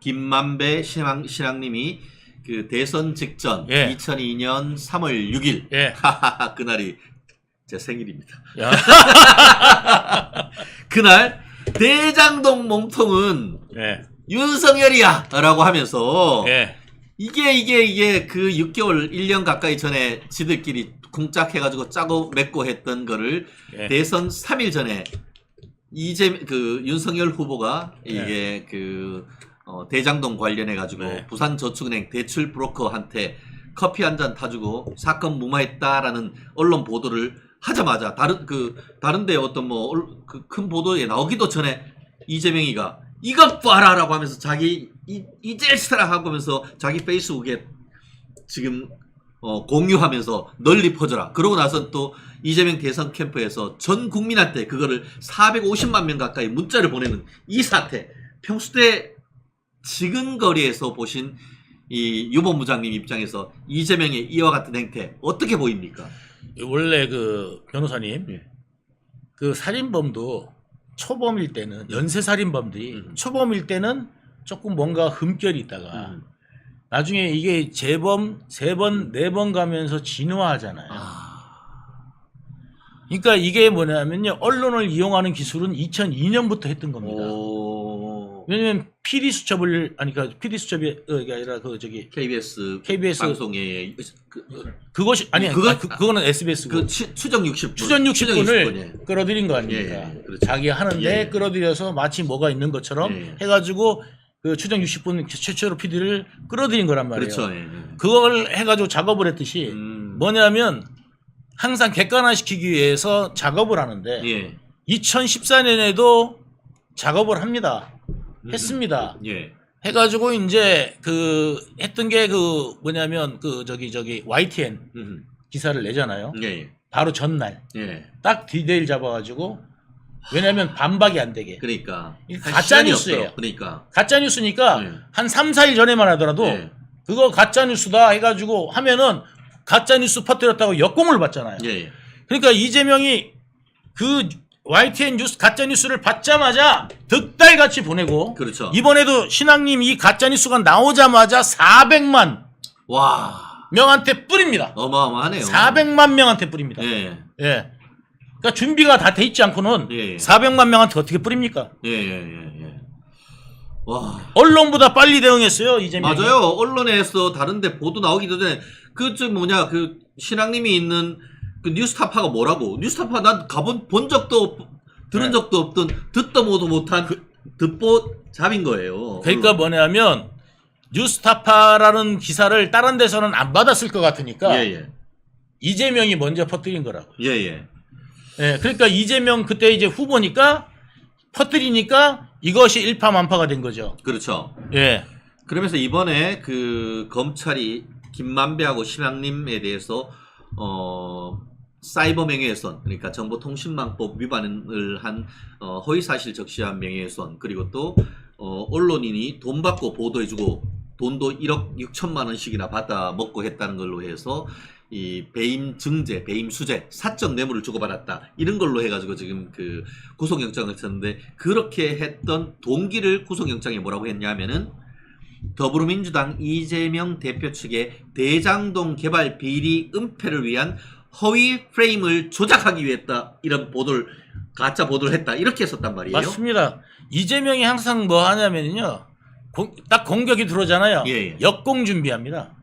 김만배 신앙님이 그 대선 직전 2002년 3월 6일 그날이 제 생일입니다. 그날 대장동 몸통은 윤석열이야 라고 하면서 이게 그 6개월 1년 가까이 전에 지들끼리 쿵짝해가지고 짜고 맺고 했던 거를 대선 3일 전에 윤석열 후보가 이게 대장동 관련해가지고 부산저축은행 대출 브로커한테 커피 한 잔 타주고 사건 무마했다라는 언론 보도를 하자마자 다른데 어떤 큰 보도에 나오기도 전에 이재명이가 이것 봐라라고 하면서 자기 이젤스라 하고 하면서 자기 페이스북에 지금 공유하면서 널리 퍼져라. 그러고 나서 또 이재명 대선 캠프에서 전 국민한테 그거를 450만 명 가까이 문자를 보내는 이 사태. 평소 때 지근거리에서 보신 이 유본부장님 입장에서 이재명의 이와 같은 행태 어떻게 보입니까? 원래 그 변호사님 그 살인범도 초범일 때는 연쇄 살인범들이 초범일 때는 조금 뭔가 흠결이 있다가 나중에 이게 재범 3번 4번 가면서 진화하잖아요. 그러니까 이게 뭐냐면요, 언론을 이용하는 기술은 2002년부터 했던 겁니다. 왜냐면 PD 수첩을 그러니까 PD 수첩이 아니라 KBS 방송에 그것이 그거는 SBS고 추정 60분 추정 60분을 끌어들인 거 아닙니까? 그렇죠. 자기 하는데 끌어들여서 마치 뭐가 있는 것처럼 해가지고 그 추정 60분 최초로 PD를 끌어들인 거란 말이에요. 그렇죠. 그걸 해가지고 작업을 했듯이 뭐냐면 항상 객관화시키기 위해서 작업을 하는데 2014년에도 작업을 합니다. 했습니다. 해가지고 이제 했던 게 뭐냐면 YTN 기사를 내잖아요. 바로 전날 딱 디테일 잡아가지고, 왜냐면 반박이 안 되게. 그러니까 가짜 뉴스예요. 그러니까 가짜 뉴스니까 한 3, 4일 전에만 하더라도 그거 가짜 뉴스다 해가지고 하면은 가짜 뉴스 퍼뜨렸다고 역공을 받잖아요. 그러니까 이재명이 그 YTN 뉴스 가짜 뉴스를 받자마자 득달같이 보내고, 그렇죠. 이번에도 신앙님 이 가짜 뉴스가 나오자마자 400만 명한테 뿌립니다. 어마어마하네요. 400만 명한테 뿌립니다. 그러니까 준비가 다 돼 있지 않고는 400만 명한테 어떻게 뿌립니까? 와. 언론보다 빨리 대응했어요, 이재명이. 맞아요. 언론에서 다른데 보도 나오기도 전에 그 신앙님이 있는 그 뉴스타파가 뭐라고? 뉴스타파 난 본 적도 들은 적도 없던 듣도 보도 못한 듣보잡인 거예요. 그러니까 뭐냐면 뉴스타파라는 기사를 다른 데서는 안 받았을 것 같으니까 이재명이 먼저 퍼뜨린 거라고. 그러니까 이재명 그때 이제 후보니까 퍼뜨리니까 이것이 일파만파가 된 거죠. 그렇죠. 그러면서 이번에 그 검찰이 김만배하고 신앙님에 대해서 사이버 명예훼손, 그러니까 정보통신망법 위반을 한 허위사실 적시한 명예훼손, 그리고 또 언론인이 돈 받고 보도해주고 돈도 1억 6천만 원씩이나 받아 먹고 했다는 걸로 해서 이 배임 증제, 배임 수재, 사적 뇌물을 주고받았다, 이런 걸로 해가지고 지금 그 구속영장을 쳤는데, 그렇게 했던 동기를 구속영장에 뭐라고 했냐면은 더불어민주당 이재명 대표 측의 대장동 개발 비리 은폐를 위한 허위 프레임을 조작하기 위했다, 이런 가짜 보도를 했다, 이렇게 했었단 말이에요. 맞습니다. 이재명이 항상 뭐 하냐면요, 딱 공격이 들어오잖아요. 역공 준비합니다.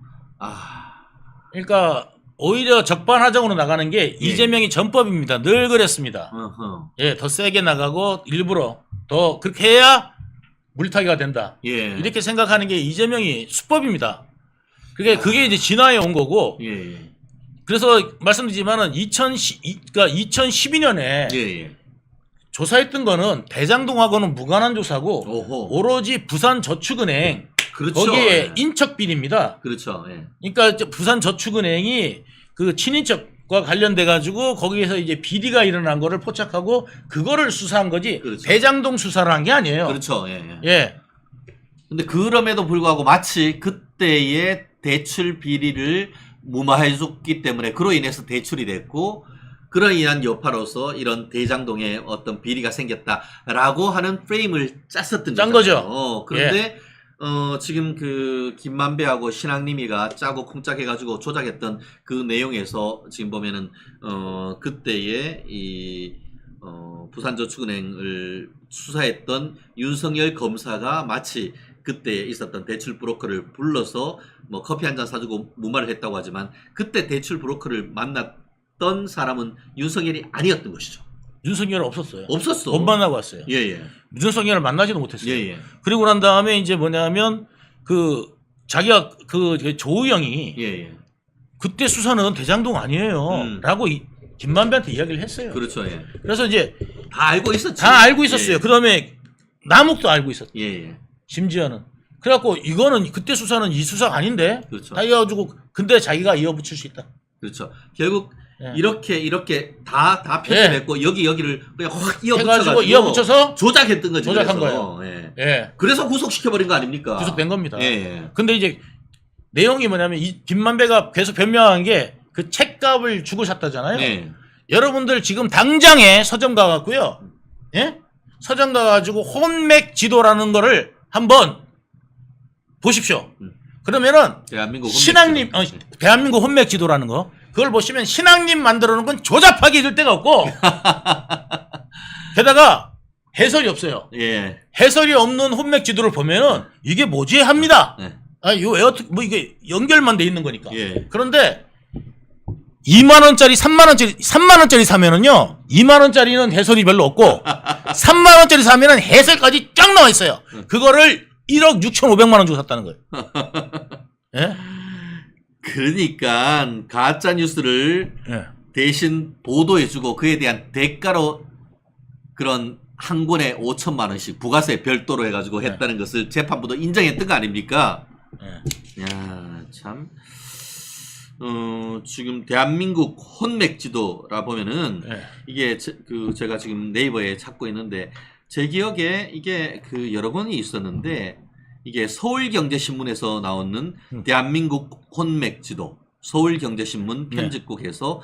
그러니까 오히려 적반하장으로 나가는 게 이재명이 전법입니다. 늘 그랬습니다. 더 세게 나가고 일부러 더 그렇게 해야 물타기가 된다. 이렇게 생각하는 게 이재명이 수법입니다. 그게 이제 진화해 온 거고. 그래서 말씀드리지만은 2012년에 조사했던 거는 대장동하고는 무관한 조사고 오로지 부산저축은행, 거기에 인척 비리입니다. 그렇죠. 그러니까 부산저축은행이 그 친인척과 관련돼 가지고 거기에서 이제 비리가 일어난 거를 포착하고 그거를 수사한 거지. 대장동 수사를 한 게 아니에요. 그렇죠. 근데 그럼에도 불구하고 마치 그때의 대출 비리를 무마해줬기 때문에 그로 인해서 대출이 됐고, 그로 인한 여파로서 이런 대장동에 어떤 비리가 생겼다라고 하는 프레임을 짰었던 거죠. 그런데 지금 그 김만배하고 신앙님이가 짜고 쿵짝해가지고 조작했던 그 내용에서 지금 보면은 그때의 이 부산저축은행을 수사했던 윤석열 검사가 마치 그때 있었던 대출 브로커를 불러서 뭐 커피 한 잔 사주고 무마를 했다고 하지만 그때 대출 브로커를 만났던 사람은 윤석열이 아니었던 것이죠. 윤석열은 없었어요. 없었어. 못 만나고 왔어요. 예예. 윤석열을 만나지도 못했어요. 예예. 그리고 난 다음에 이제 뭐냐면 그 자기가 그 조우영이 예예. 그때 수사는 대장동 아니에요. 라고 김만배한테 이야기를 했어요. 그렇죠. 예. 그래서 이제 다 알고 있었지. 다 알고 있었어요. 예. 그다음에 남욱도 알고 있었죠. 예예. 심지어는. 그래갖고 이거는 그때 수사는 이 수사가 아닌데. 그렇죠. 다 이어가지고 근데 자기가 이어붙일 수 있다. 그렇죠. 결국 예. 이렇게 다 편집했고 여기를 그냥 확 해가지고 이어붙여가지고 이어붙여서 조작했던 거죠. 조작한 그래서. 거예요. 예. 예. 그래서 구속시켜버린 거 아닙니까? 구속된 겁니다. 예. 근데 이제 내용이 뭐냐면 이 김만배가 계속 변명한 게 그 책값을 주고 샀다잖아요. 예. 여러분들 지금 당장에 서점 가갖고요. 예? 서점 가가지고 혼맥 지도라는 거를 한번 보십시오. 그러면은 대한민국 신앙님, 대한민국 혼맥 지도라는 거 그걸 보시면 신앙님 만들어 놓은 건 조잡하게 읽을 데가 없고 게다가 해설이 없어요. 예. 해설이 없는 혼맥 지도를 보면은 이게 뭐지 합니다. 네. 아, 이거 왜 어떻게 뭐 이게 연결만 돼 있는 거니까. 예. 그런데 2만 원짜리, 3만 원짜리 사면은요. 2만 원짜리는 해설이 별로 없고 3만 원짜리 사면은 해설까지 쫙 나와 있어요. 그거를 1억 6,500만 원 주고 샀다는 거예요. 예? 그러니까 가짜 뉴스를 예. 대신 보도해주고 그에 대한 대가로 그런 한 권에 5천만 원씩 부가세 별도로 해가지고 했다는 것을 재판부도 인정했던 거 아닙니까? 예. 야, 참. 지금 대한민국 혼맥 지도라 보면은 예. 이게 제가 지금 네이버에 찾고 있는데 제 기억에 이게 그 여러 권이 있었는데 이게 서울경제신문에서 나오는 대한민국 혼맥 지도 서울경제신문 편집국에서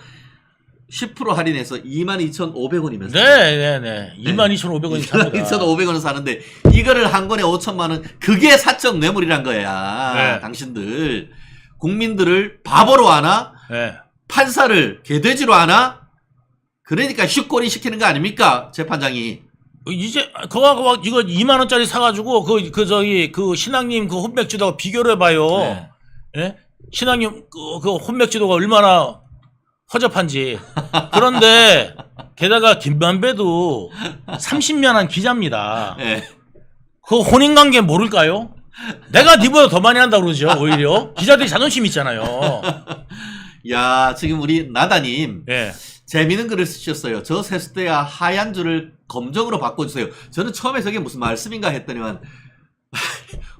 10% 할인해서 22,500원이면서 네. 22,500원이 삽니다. 22,500원을 사는데 이거를 한 권에 5천만 원 그게 사적 뇌물이란 거야. 네. 당신들 국민들을 바보로 하나? 네. 판사를 개돼지로 하나? 그러니까 슛골이 시키는 거 아닙니까? 재판장이. 이제 그거 이거 2만 원짜리 사가지고 그 신앙님 그 혼맥지도가 비교를 해봐요. 네. 예? 신앙님 그 혼맥지도가 얼마나 허접한지. 그런데 게다가 김만배도 30년한 기자입니다. 네. 그 혼인관계 모를까요? 내가 니보다 더 많이 한다고 그러죠. 오히려 기자들이 자존심 있잖아요. 야, 지금 우리 나다님 예. 재미있는 글을 쓰셨어요. 저 세수대야 하얀 줄을 검정으로 바꿔주세요. 저는 처음에 저게 무슨 말씀인가 했더니만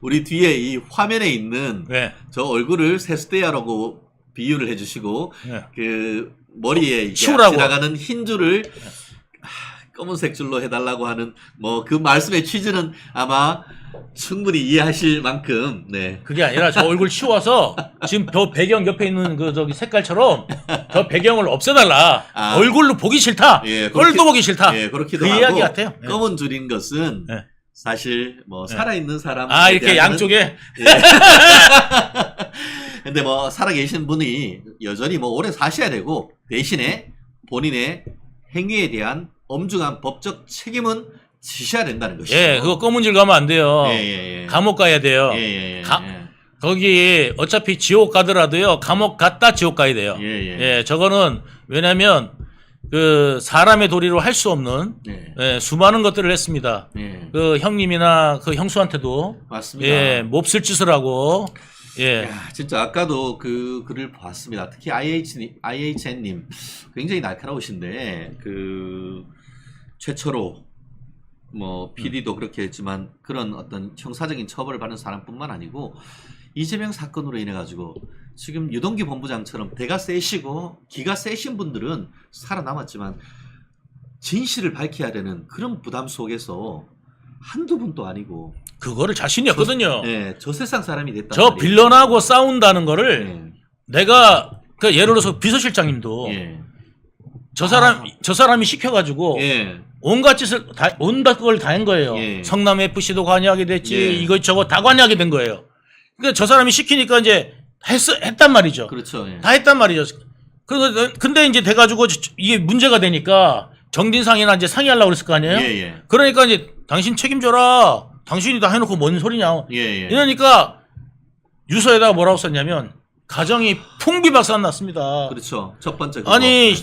우리 뒤에 이 화면에 있는 네. 저 얼굴을 세수대야라고 비유를 해주시고 네. 그 머리에 이렇게 치우라고. 지나가는 흰 줄을 검은색 줄로 해달라고 하는 뭐 그 말씀의 취지는 아마 충분히 이해하실 만큼 네. 그게 아니라 저 얼굴 치워서 지금 저 배경 옆에 있는 그 저기 색깔처럼 저 배경을 없애달라. 아. 얼굴로 보기 싫다. 예, 꼴도 보기 싫다. 예, 그렇기도 그 하고 이야기 같아요. 예. 검은 줄인 것은 예. 사실 뭐 살아있는 사람 아 이렇게 양쪽에 예. 근데 뭐 살아계신 분이 여전히 뭐 오래 사셔야 되고 대신에 본인의 행위에 대한 엄중한 법적 책임은 지셔야 된다는 것이죠. 예, 그거 검은 줄 가면 안 돼요. 예. 감옥 가야 돼요. 예. 거기 어차피 지옥 가더라도요. 감옥 갔다 지옥 가야 돼요. 예. 저거는 왜냐면 그 사람의 도리로 할 수 없는 예, 수많은 것들을 했습니다. 예. 그 형님이나 그 형수한테도 맞습니다. 예, 몹쓸 짓을 하고 예. 야, 진짜 아까도 그 글을 봤습니다. 특히 IHN님 굉장히 날카로우신데 그 최초로 뭐 PD도 그렇게 했지만 그런 어떤 형사적인 처벌을 받는 사람뿐만 아니고 이재명 사건으로 인해 가지고 지금 유동규 본부장처럼 대가 세시고 기가 세신 분들은 살아남았지만 진실을 밝혀야 되는 그런 부담 속에서 한두 분도 아니고 그거를 자신이 없거든요. 저 세상 사람이 됐다. 저 빌런하고 싸운다는 거를 내가 그 예를 들어서 비서실장님도 저 사람이 시켜가지고 온갖 짓을 온갖 걸 다 한 거예요. 예. 성남 FC도 관여하게 됐지, 예. 이것저것 다 관여하게 된 거예요. 그러니까 저 사람이 시키니까 이제 했단 말이죠. 그렇죠. 예. 다 했단 말이죠. 근데 이제 돼가지고 이게 문제가 되니까 정진상이나 이제 상의하려고 그랬을 거 아니에요? 예, 예. 그러니까 이제 당신 책임져라. 당신이 다 해놓고 뭔 소리냐. 예, 예. 이러니까 유서에다가 뭐라고 썼냐면 가정이 풍비박산 났습니다. 그렇죠. 첫 번째 그거. 아니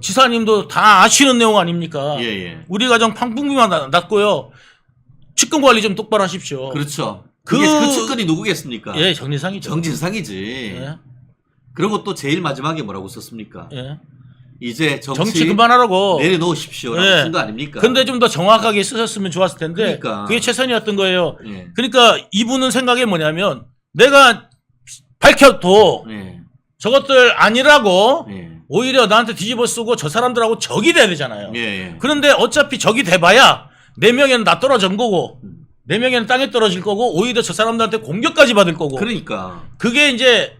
지사님도 다 아시는 내용 아닙니까? 예, 예. 우리 가정 풍비만 났고요. 측근 관리 좀 똑바로 하십시오. 그렇죠. 그 측근이 누구겠습니까? 예, 정진상이죠. 정진상이지. 예. 그리고 또 제일 마지막에 뭐라고 썼습니까? 예. 이제 정치 그만하라고 내려놓으십시오라고 예. 쓴 거 아닙니까? 근데 좀 더 정확하게 쓰셨으면 좋았을 텐데 그러니까. 그게 최선이었던 거예요. 예. 그러니까 이분은 생각이 뭐냐면 내가 밝혀도 예. 저것들 아니라고 예. 오히려 나한테 뒤집어 쓰고 저 사람들하고 적이 돼야 되잖아요. 예. 예. 그런데 어차피 적이 돼봐야 4명에는 나 떨어진 거고 4명에는 땅에 떨어질 거고 오히려 저 사람들한테 공격까지 받을 거고 그러니까. 그게 이제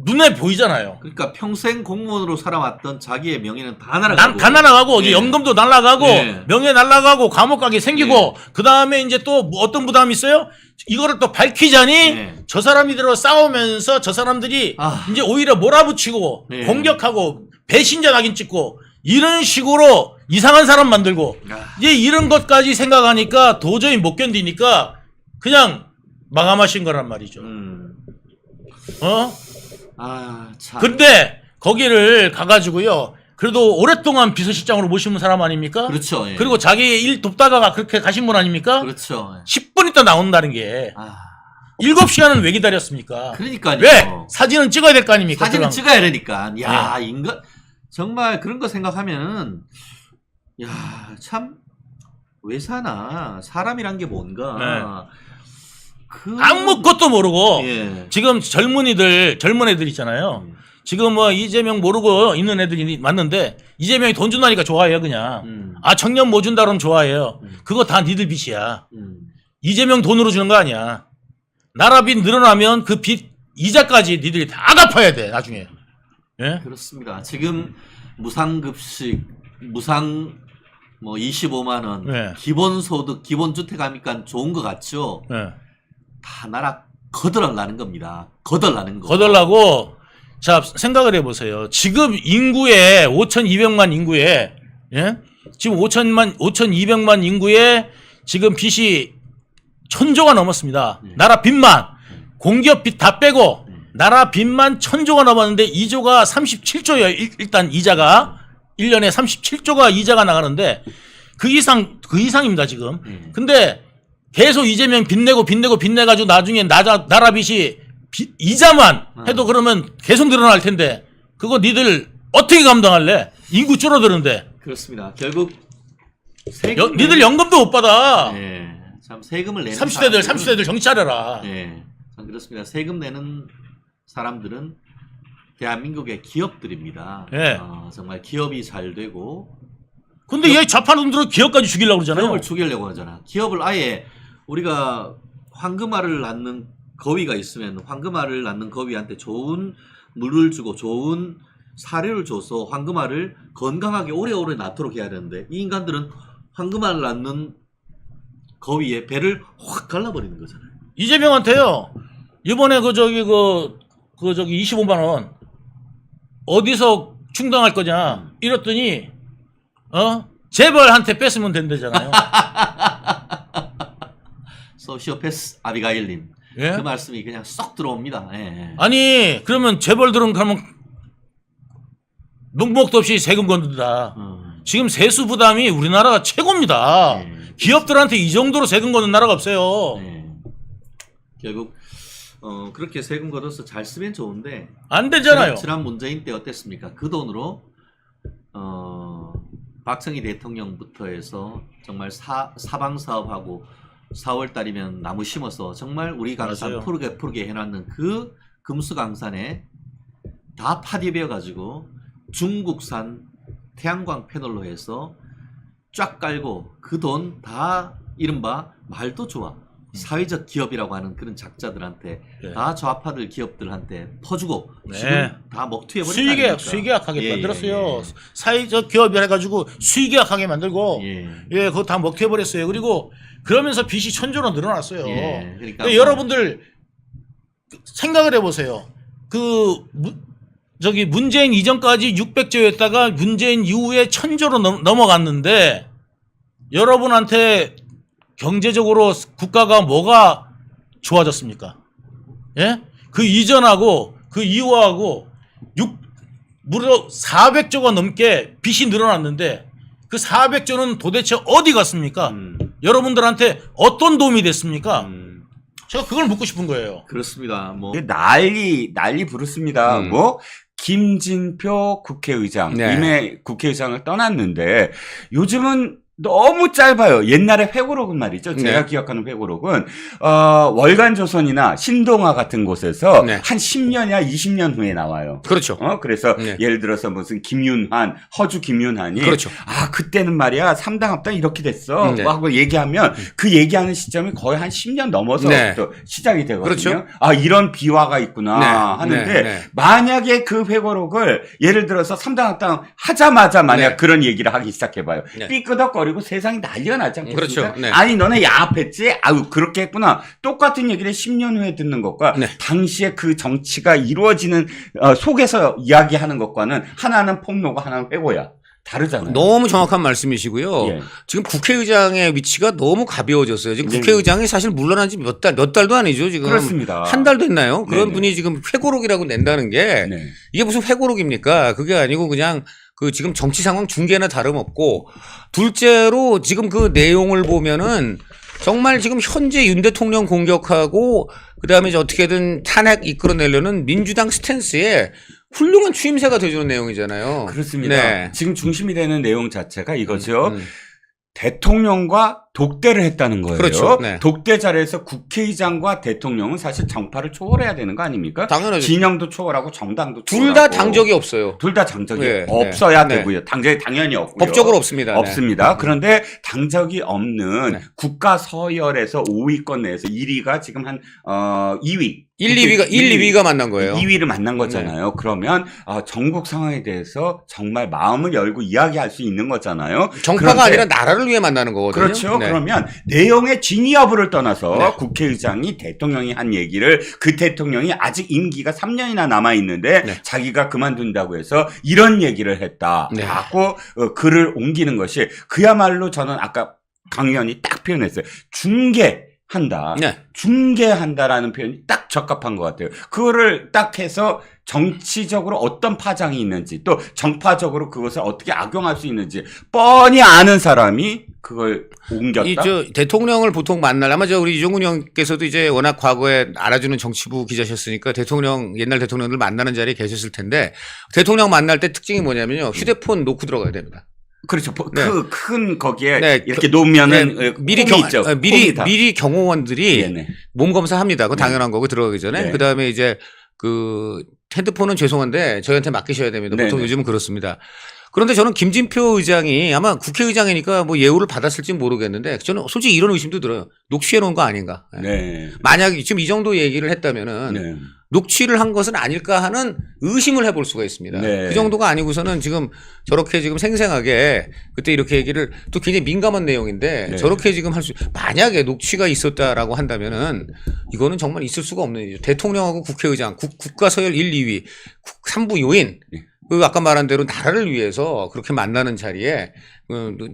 눈에 보이잖아요. 그러니까 평생 공무원으로 살아왔던 자기의 명예는 다 날아가고. 다 날아가고 예. 연금도 날아가고 예. 명예 날아가고 감옥 가게 생기고 그 다음에 이제 또 뭐 어떤 부담이 있어요? 이거를 또 밝히자니 예. 저 사람들하고 싸우면서 저 사람들이 이제 오히려 몰아붙이고 예. 공격하고 배신자 낙인 찍고 이런 식으로 이상한 사람 만들고 이제 이런 것까지 생각하니까 도저히 못 견디니까 그냥 마감하신 거란 말이죠. 참. 근데 거기를 가가지고요. 그래도 오랫동안 비서실장으로 모시는 사람 아닙니까? 그렇죠. 예. 그리고 자기 일 돕다가 그렇게 가신 분 아닙니까? 그렇죠. 예. 10분 있다 나온다는 게 7시간은 왜 기다렸습니까? 그러니까요. 왜? 사진은 찍어야 될 거 아닙니까? 사진은 찍어야 되니까. 야, 네. 인간 정말 그런 거 생각하면은 야, 참 왜 사나? 사람이란 게 뭔가. 아무것도 모르고 예. 지금 젊은 애들 있잖아요. 지금 뭐 이재명 모르고 있는 애들이 맞는데 이재명이 돈 준다니까 좋아해요 그냥. 아 청년 뭐 준다 그러면 좋아해요. 그거 다 니들 빚이야. 이재명 돈으로 주는 거 아니야. 나라 빚 늘어나면 그 빚 이자까지 니들이 다 갚아야 돼 나중에. 예? 그렇습니다. 지금 무상급식, 무상 뭐 25만 원, 네. 기본소득, 기본주택 하니까 좋은 것 같죠? 예. 다 나라 거덜나는 겁니다. 거덜나는 거. 거덜나고 자 생각을 해보세요. 지금 인구에 5,200만 인구에 예? 지금 5,200만 인구에 지금 빚이 1,000조가 넘었습니다. 나라 빚만 공기업 빚 다 빼고 나라 빚만 1,000조가 넘었는데 2조가 37조예요. 일단 이자가 1년에 37조가 이자가 나가는데 그 이상입니다 지금. 근데 계속 이재명 빚내가지고 나중에 나라 빚이 이자만 해도 그러면 계속 늘어날 텐데 그거 니들 어떻게 감당할래? 인구 줄어드는데. 그렇습니다. 결국 니들 연금도 못 받아. 네, 참 세금을 내는 30대들 정신 차려라. 네, 참 그렇습니다. 세금 내는 사람들은 대한민국의 기업들입니다. 네. 정말 기업이 잘 되고. 근데 얘 좌파 놈들은 기업까지 죽이려고 그러잖아요. 기업을 죽이려고 하잖아. 기업을 아예 우리가 황금알을 낳는 거위가 있으면 황금알을 낳는 거위한테 좋은 물을 주고 좋은 사료를 줘서 황금알을 건강하게 오래오래 낳도록 해야 되는데 이 인간들은 황금알을 낳는 거위의 배를 확 갈라버리는 거잖아요. 이재명한테요. 이번에 그 저기 25만 원 어디서 충당할 거냐 이랬더니 재벌한테 뺐으면 된다잖아요. 소시오패스 아비가일님. 예? 그 말씀이 그냥 쏙 들어옵니다. 예. 아니 그러면 재벌들은 그러면 눈목도 없이 세금 걷는다. 지금 세수 부담이 우리나라가 최고입니다. 기업들한테 이 정도로 세금 걷는 나라가 없어요. 결국 그렇게 세금 걷어서 잘 쓰면 좋은데 안 되잖아요. 지난 문재인 때 어땠습니까? 그 돈으로 박정희 대통령부터 해서 정말 사방 사업하고 4월 달이면 나무 심어서 정말 우리 강산 맞아요. 푸르게 해놨는 그 금수강산에 다 파괴되어 가지고 중국산 태양광 패널로 해서 쫙 깔고 그 돈 다 이른바 말도 좋아 사회적 기업이라고 하는 그런 작자들한테 네. 다 좌파들 기업들한테 퍼주고 네. 지금 다 먹튀해 버린다. 수의계약하게 만들었어요. 사회적 기업을 해가지고 수의계약하게 만들고 그거 다 먹튀해 버렸어요. 그리고 그러면서 빚이 천조로 늘어났어요. 그러니까 여러분들 생각을 해보세요. 저기 문재인 이전까지 600조였다가 문재인 이후에 1000조로 넘어갔는데 여러분한테 경제적으로 국가가 뭐가 좋아졌습니까? 예? 그 이전하고 그 이후하고 무려 400조가 넘게 빚이 늘어났는데 그 400조는 도대체 어디 갔습니까? 여러분들한테 어떤 도움이 됐습니까? 제가 그걸 묻고 싶은 거예요. 그렇습니다. 뭐 난리 부르습니다. 뭐 김진표 국회의장 네. 이미 국회의장을 떠났는데 요즘은 너무 짧아요. 옛날에 회고록은 말이죠. 제가 네. 기억하는 회고록은 월간조선이나 신동아 같은 곳에서 네. 한 10년이나 20년 후에 나와요. 그렇죠. 그래서 네. 예를 들어서 무슨 김윤한, 허주 김윤한이 그렇죠. 그때는 말이야 3당 합당 이렇게 됐어 네. 하고 얘기하면 그 얘기하는 시점이 거의 한 10년 넘어서 네. 또 시작이 되거든요. 그렇죠. 이런 비화가 있구나 네. 하는데 네. 만약에 그 회고록을 예를 들어서 3당 합당 하자마자 만약 네. 그런 얘기를 하기 시작해봐요. 네. 삐끄덕거리고 세상이 난리가 나지 않겠습니까? 그렇죠. 네. 아니 너네 야합했지? 그렇게 했구나. 똑같은 얘기를 10년 후에 듣는 것과 네. 당시에 그 정치가 이루어지는 속에서 이야기하는 것과는 하나는 폭로고 하나는 회고야. 다르잖아요. 너무 정확한 말씀이시고요. 예. 지금 국회의장의 위치가 너무 가벼워졌어요. 지금 네. 국회의장이 사실 물러난 지 몇 달도 아니죠. 지금 그렇습니다. 한 달 됐나요? 그런 네네. 분이 지금 회고록이라고 낸다는 게 네. 이게 무슨 회고록입니까? 그게 아니고 그냥 지금 정치 상황 중계나 다름없고 둘째로 지금 그 내용을 보면은 정말 지금 현재 윤 대통령 공격하고 그다음에 이제 어떻게든 탄핵 이끌어내려는 민주당 스탠스에 훌륭한 추임새가 돼주는 내용이잖아요. 그렇습니다. 네. 지금 중심이 되는 내용 자체가 이거죠. 대통령과 독대를 했다는 거예요. 그렇죠. 네. 독대 자리에서 국회의장과 대통령은 사실 정파를 초월해야 되는 거 아닙니까? 당연하죠. 진영도 초월하고 정당도 둘 초월하고. 다 당적이 없어요. 둘 다 당적이 네, 없어야 네. 되고요. 당적이 당연히 없고요. 법적으로 없습니다. 네. 없습니다. 그런데 당적이 없는 네. 국가 서열에서 5위권 내에서 1위가 지금 한 2위. 1, 2위가 만난 거예요. 2위를 만난 거잖아요. 그러면 전국 상황에 대해서 정말 마음을 열고 이야기할 수 있는 거잖아요. 정파가 그런데 아니라 나라를 위해 만나는 거거든요. 그렇죠. 네. 그러면 내용의 진위 여부를 떠나서 네. 국회의장이 대통령이 한 얘기를 그 대통령이 아직 임기가 3년이나 남아 있는데 네. 자기가 그만둔다고 해서 이런 얘기를 했다 네. 하고 글을 옮기는 것이 그야말로 저는 아까 강 의원이 딱 표현했어요. 중계한다. 네. 중계한다라는 표현이 딱 적합한 것 같아요. 그거를 딱 해서 정치적으로 어떤 파장이 있는지 또 정파적으로 그것을 어떻게 악용할 수 있는지 뻔히 아는 사람이 그걸 옮겼다. 대통령을 보통 아마 우리 이종훈 형께서도 이제 워낙 과거에 알아주는 정치부 기자셨으니까 옛날 대통령들 만나는 자리에 계셨을 텐데 대통령 만날 때 특징이 뭐냐면요. 휴대폰 놓고 들어가야 됩니다. 그렇죠. 네. 큰 거기에 네. 이렇게 놓으면은 네. 미리 경호원들이 네네. 몸 검사합니다. 그거 당연한 거고 들어가기 전에. 네. 그다음에 이제 핸드폰은 죄송한데 저희한테 맡기셔야 됩니다. 보통 네네. 요즘은 그렇습니다. 그런데 저는 김진표 의장이 아마 국회의장이니까 뭐 예우를 받았을지 모르겠는데 저는 솔직히 이런 의심도 들어요. 녹취해 놓은 거 아닌가. 네. 만약에 지금 이 정도 얘기를 했다면은 네. 녹취를 한 것은 아닐까 하는 의심을 해볼 수가 있습니다. 네. 그 정도가 아니고서는 지금 저렇게 지금 생생하게 그때 이렇게 얘기를 또 굉장히 민감한 내용인데 네. 저렇게 지금 만약에 녹취가 있었다라고 한다면은 이거는 정말 있을 수가 없는 일이죠. 대통령하고 국회의장, 국가 서열 1, 2위, 3부 요인. 네. 아까 말한 대로 나라를 위해서 그렇게 만나는 자리에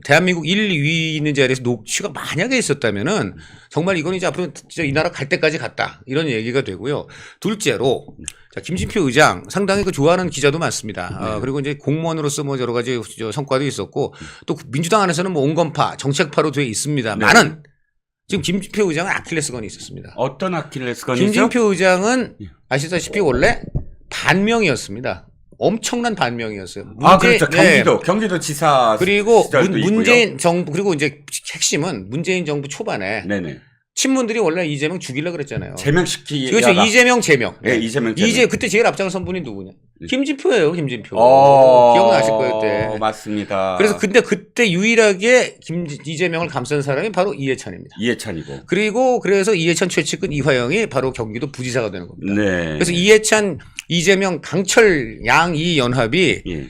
대한민국 1, 2위 있는 자리에서 녹취가 만약에 있었다면은 정말 이건 이제 앞으로 진짜 이 나라 갈 때까지 갔다 이런 얘기가 되고요. 둘째로 김진표 의장 상당히 좋아하는 기자도 많습니다. 그리고 이제 공무원으로서 뭐 여러 가지 성과도 있었고 또 민주당 안에서는 뭐 온건파 정책파로 돼 있습니다만은 지금 김진표 의장은 아킬레스건이 있었습니다. 어떤 아킬레스건이죠? 김진표 의장은 아시다시피 원래 반명이었습니다. 엄청난 반명이었어요. 그렇죠. 경기도 지사. 그리고 시절도 문재인 있고요. 정부 그리고 이제 핵심은 문재인 정부 초반에 네네. 친문들이 원래 이재명 죽이려고 그랬잖아요. 제명시키. 그렇죠. 이재명 제명. 네, 이재명 제명. 그때 제일 앞장선 분이 누구냐? 김진표예요, 김진표. 기억나실 거예요, 그때. 맞습니다. 그래서 근데 그때 유일하게 이재명을 감싼 사람이 바로 이해찬입니다. 이해찬이고. 그리고 그래서 이해찬 최측근 이화영이 바로 경기도 부지사가 되는 겁니다. 네. 그래서 이해찬, 이재명, 강철 양이 연합이 예.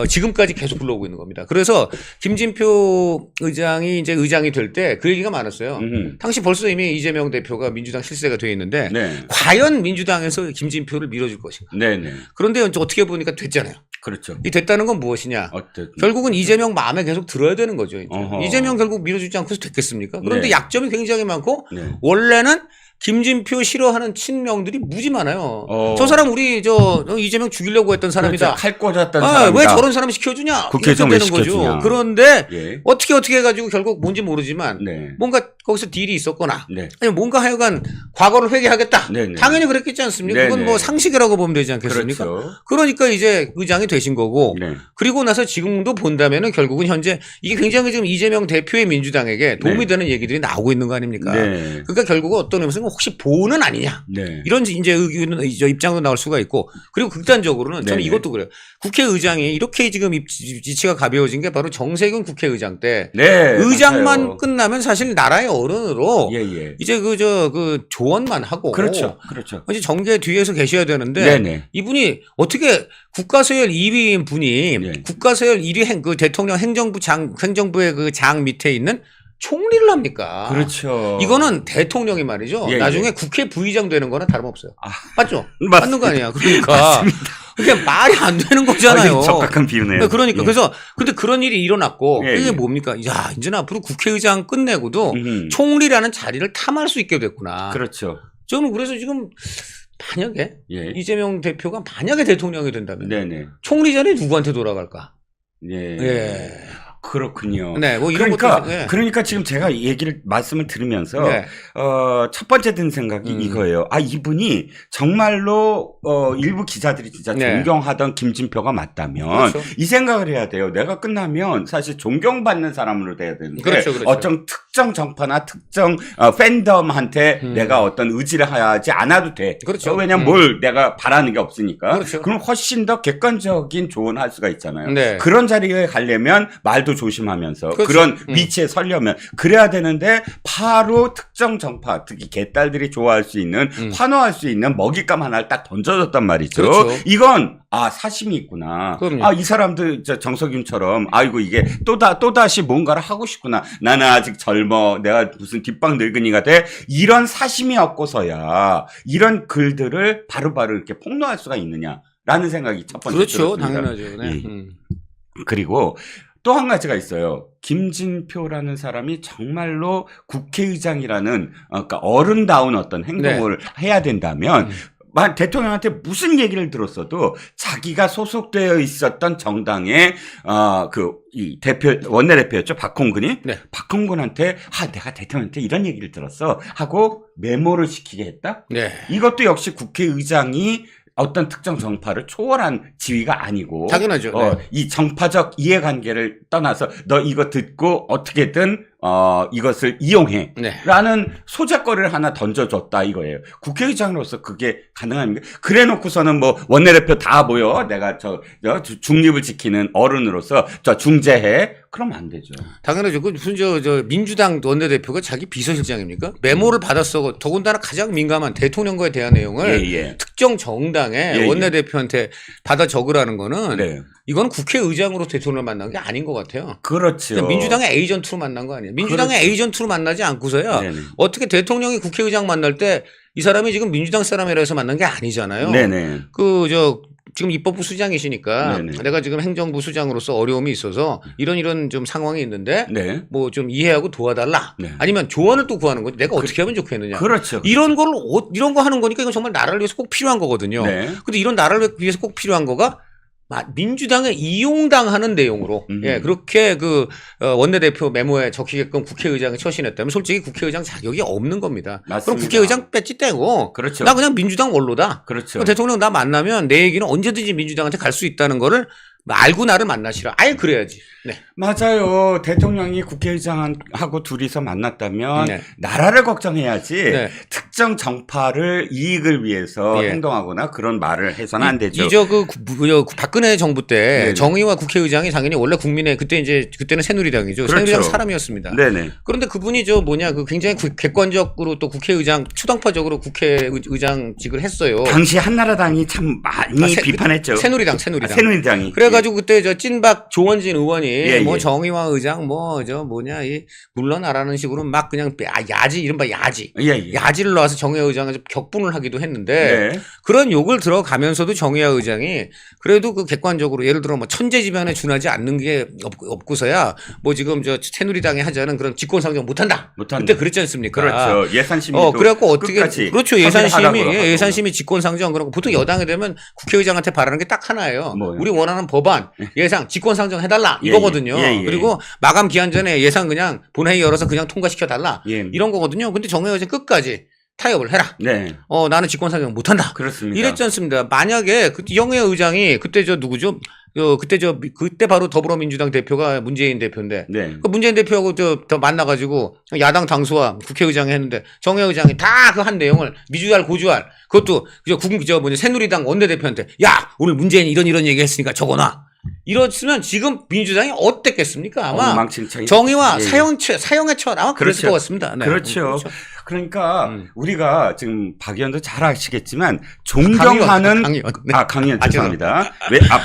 지금까지 계속 불러오고 있는 겁니다. 그래서 김진표 의장이 이제 의장이 될 때 그 얘기가 많았어요. 당시 벌써 이미 이재명 대표가 민주당 실세가 돼 있는데 네. 과연 민주당에서 김진표를 밀어줄 것인가. 네네. 그런데 이제 어떻게 보니까 됐잖아요. 그렇죠. 이 됐다는 건 무엇이냐? 어쨌든. 결국은 이재명 마음에 계속 들어야 되는 거죠. 이제. 어허. 이재명 결국 밀어주지 않고서 됐겠습니까? 그런데 네. 약점이 굉장히 많고 네. 원래는 김진표 싫어하는 친명들이 무지 많아요. 어. 저 사람 우리 이재명 죽이려고 했던 사람이다. 그렇죠. 칼 꽂았던 사람이다. 왜 저런 사람 시켜주냐? 국회의장 이렇게 왜 되는 거죠. 시켜주냐. 그런데 예. 어떻게 해가지고 결국 뭔지 모르지만 네. 뭔가 거기서 딜이 있었거나 네. 아니면 뭔가 하여간 과거를 회개하겠다. 네네. 당연히 그랬겠지 않습니까? 그건 네네. 뭐 상식이라고 보면 되지 않겠습니까? 그렇죠. 그러니까 이제 의장이 되신 거고 네. 그리고 나서 지금도 본다면은 결국은 현재 이게 굉장히 지금 이재명 대표의 민주당에게 도움이 네. 되는 얘기들이 나오고 있는 거 아닙니까? 네. 그러니까 결국은 어떤 의미에서는 혹시 보는 아니냐. 네. 이런 이제 입장도 나올 수가 있고 그리고 극단적으로는 저는 네네. 이것도 그래요. 국회의장이 이렇게 지금 이치가 가벼워진 게 바로 정세균 국회의장 때 네. 의장만 맞아요. 끝나면 사실 나라의 어른으로 예, 예. 이제 그 조언만 하고 그렇죠. 그렇죠. 이제 정계 뒤에서 계셔야 되는데 네네. 이분이 어떻게 국가서열 2위인 분이 네. 국가서열 1위 그 대통령 행정부의 그 장 밑에 있는 총리를 합니까? 그렇죠. 이거는 대통령이 말이죠. 예, 나중에 예. 국회 부의장 되는 거나 다름없어요. 아, 맞죠? 맞습니다. 맞는 거 아니야. 그러니까 그게 말이 안 되는 거잖아요. 적확한 비유네요. 그러니까 예. 그래서 근데 그런 일이 일어났고 예, 이게 예. 뭡니까? 야, 이제는 앞으로 국회의장 끝내고도 총리라는 자리를 탐할 수 있게 됐구나. 그렇죠. 저는 그래서 지금 만약에 예. 이재명 대표가 만약에 대통령이 된다면 네네. 총리 자리 누구한테 돌아갈까? 예. 예. 그렇군요. 네, 뭐 이런 그러니까 것도 예. 그러니까 지금 제가 말씀을 들으면서 네. 첫 번째 든 생각이 이거예요. 아, 이분이 정말로 일부 기자들이 진짜 네. 존경하던 김진표가 맞다면 그렇죠. 이 생각을 해야 돼요. 내가 끝나면 사실 존경받는 사람으로 돼야 되는데 그렇죠. 어떤 특정 정파나 특정 팬덤한테 내가 어떤 의지를 하지 않아도 돼. 그렇죠. 왜냐면 뭘 내가 바라는 게 없으니까. 그렇죠. 그럼 훨씬 더 객관적인 조언할 수가 있잖아요. 네. 그런 자리에 가려면 말도 조심하면서 그렇죠. 그런 위치에 서려면 그래야 되는데 바로 특정 정파 특히 개딸들이 좋아할 수 있는 환호할 수 있는 먹잇감 하나를 딱 던져줬단 말이죠. 그렇죠. 이건 사심이 있구나. 그럼요. 이 사람들 정석윤처럼 아이고 이게 또다시 뭔가를 하고 싶구나. 나는 아직 젊어. 내가 무슨 뒷방 늙은이가 돼. 이런 사심이 없고서야 이런 글들을 바로바로 이렇게 폭로할 수가 있느냐라는 생각이 첫 번째 그렇죠. 들었습니다. 당연하죠. 네. 예. 그리고 또 한 가지가 있어요. 김진표라는 사람이 정말로 국회의장이라는 그러니까 어른다운 어떤 행동을 해야 된다면 대통령한테 무슨 얘기를 들었어도 자기가 소속되어 있었던 정당의 이 대표 원내대표였죠. 박홍근이 네. 박홍근한테 내가 대통령한테 이런 얘기를 들었어 하고 메모를 시키게 했다. 네. 이것도 역시 국회의장이 어떤 특정 정파를 초월한 지위가 아니고 당연하죠. 네. 이 정파적 이해관계를 떠나서 너 이거 듣고 어떻게든 이것을 이용해 네. 라는 소재거리를 하나 던져줬다 이거예요. 국회의장으로서 그게 가능합니까? 그래 놓고서는 뭐 원내대표 다 모여 내가 중립을 지키는 어른으로서 중재해 그러면 안 되죠. 당연하죠. 그 무슨 민주당 원내대표가 자기 비서실장입니까? 메모를 받았어. 더군다나 가장 민감한 대통령과에 대한 내용을 특정 정당의 원내대표한테 받아 적으라는 거는 이건 국회의장으로 대통령을 만난 게 아닌 것 같아요. 그렇죠. 민주당의 에이전트로 만난 거 아니에요. 민주당의 에이전트로 만나지 않고서야 네네. 어떻게 대통령이 국회의장 만날 때 이 사람이 지금 민주당 사람이라 해서 만난 게 아니잖아요. 네네. 지금 입법부 수장이시니까 네네. 내가 지금 행정부 수장으로서 어려움이 있어서 이런 좀 상황이 있는데 네. 뭐 좀 이해하고 도와달라. 네. 아니면 조언을 또 구하는 거지. 내가 어떻게 하면 좋겠느냐. 그렇죠. 이런 거 하는 거니까 이건 정말 나라를 위해서 꼭 필요한 거거든요. 네. 근데 이런 나라를 위해서 꼭 필요한 거가 민주당에 이용당하는 내용으로 그렇게 원내대표 메모에 적히게끔 국회의장이 처신했다면 솔직히 국회의장 자격이 없는 겁니다. 맞습니다. 그럼 국회의장 배지 떼고 그렇죠. 나 그냥 민주당 원로다. 그렇죠. 대통령 나 만나면 내 얘기는 언제든지 민주당한테 갈 수 있다는 거를 알고 나를 만나시라. 아예 그래야지. 네. 맞아요. 대통령이 국회의장하고 둘이서 만났다면 네. 나라를 걱정해야지 네. 특정 정파를 이익을 위해서 예. 행동하거나 그런 말을 해서는 안 되죠. 박근혜 정부 때 네네. 정의와 국회의장이 당연히 원래 국민의 그때는 새누리당이죠. 그렇죠. 새누리당 사람이었습니다. 네네. 그런데 그분이 굉장히 객관적으로 또 국회의장 추당파적으로 국회의장직을 했어요. 당시 한나라당이 참 많이 비판했죠. 새누리당. 새누리당이. 그래가지고 그때 찐박 조원진 의원이 예. 정의와 의장 물러나라는 식으로 막 그냥 야지 이른바 야지. 예. 야지를 놔서 정의와 의장을 격분을 하기도 했는데 네. 그런 욕을 들어가면서도 정의와 의장이 그래도 그 객관적으로 예를 들어 천재지변에 준하지 않는 게 없고서야 지금 새누리당이 하자는 그런 직권상정 못한다. 그때 그랬지 않습니까? 그렇죠. 예산심의도 그래갖고 어떻게 끝까지 그렇죠. 예산심의 직권상정 그런 거 보통 여당이 되면 국회의장한테 바라는 게 딱 하나예요. 뭐요? 우리 원하는 법안 예산 직권상정 해달라 예, 이거거든요. 예. 그리고 마감 기한 전에 예산 그냥 본회의 열어서 그냥 통과시켜 달라 예. 이런 거거든요. 근데 정의와 의장 끝까지 타협을 해라. 네. 나는 직권상정 못한다. 그렇습니다. 이랬지 않습니다. 만약에 정의와 의장이 그때 누구죠? 그때 바로 더불어민주당 대표가 문재인 대표인데 네. 그 문재인 대표하고 더 만나가지고 야당 당수와 국회의장이 했는데 정의와 의장이 다 그 한 내용을 미주알 고주알 그것도 새누리당 원내대표한테 야 오늘 문재인이 이런 얘기 했으니까 적어놔. 이랬으면 지금 민주당이 어땠겠습니까? 아마 엉망진창이. 정의와 예. 사형에 처한 아마 그랬을 그렇죠. 것 같습니다. 네. 그렇죠. 그러니까 우리가 지금 박 의원도 잘 아시겠지만 강의원. 네. 강의원 죄송합니다.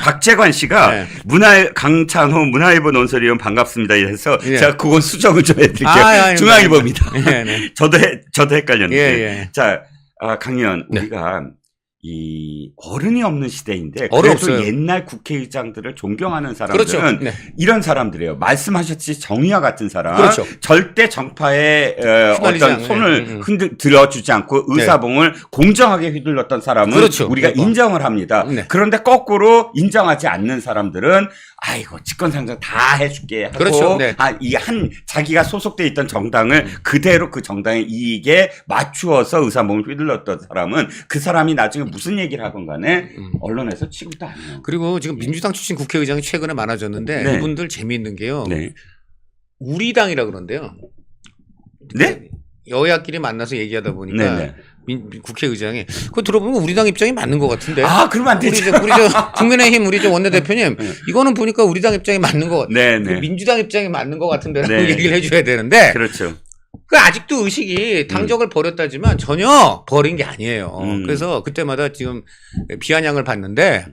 박재관 씨가 네. 강찬호 문화일보 논설위원 반갑습니다. 이래서 예. 제가 그건 수정을 좀 해드릴게요. 아닙니다. 중앙일보입니다. 네. 저도 헷갈렸는데. 예. 자, 강의원 네. 우리가 이 어른이 없는 시대인데 어른 그래도 없어요. 옛날 국회의장들을 존경하는 사람들은 그렇죠. 네. 이런 사람들이에요. 말씀하셨듯이 정의와 같은 사람, 그렇죠. 절대 정파에 휘말리지 어떤 않는, 손을 들어주지 않고 의사봉을 공정하게 휘둘렀던 사람은 그렇죠. 우리가 인정을 합니다. 네. 그런데 거꾸로 인정하지 않는 사람들은 아이고 직권상정 다 해줄게 하고 그렇죠. 네. 자기가 소속돼 있던 정당을 그대로 그 정당의 이익에 맞추어서 의사봉을 휘둘렀던 사람은 그 사람이 나중에 무슨 얘기를 하건 간에 언론에서 취급도 안 해요. 그리고 지금 민주당 출신 국회의장이 최근에 많아졌는데 네. 이분들 재미있는 게요. 네. 우리당이라 그런데요. 네? 여야끼리 만나서 얘기하다 보니까 네네. 국회의장이 그거 들어보면 우리당 입장이 맞는 것 같은데. 그러면 안 되죠. 우리 국민의힘 원내대표님 이거는 보니까 우리당 입장이 맞는 것 같아요. 네네. 민주당 입장이 맞는 것 같은데라고 네. 얘기를 해줘야 되는데. 그렇죠. 아직도 의식이 당적을 버렸다지만 전혀 버린 게 아니에요. 그래서 그때마다 지금 비아냥을 받는데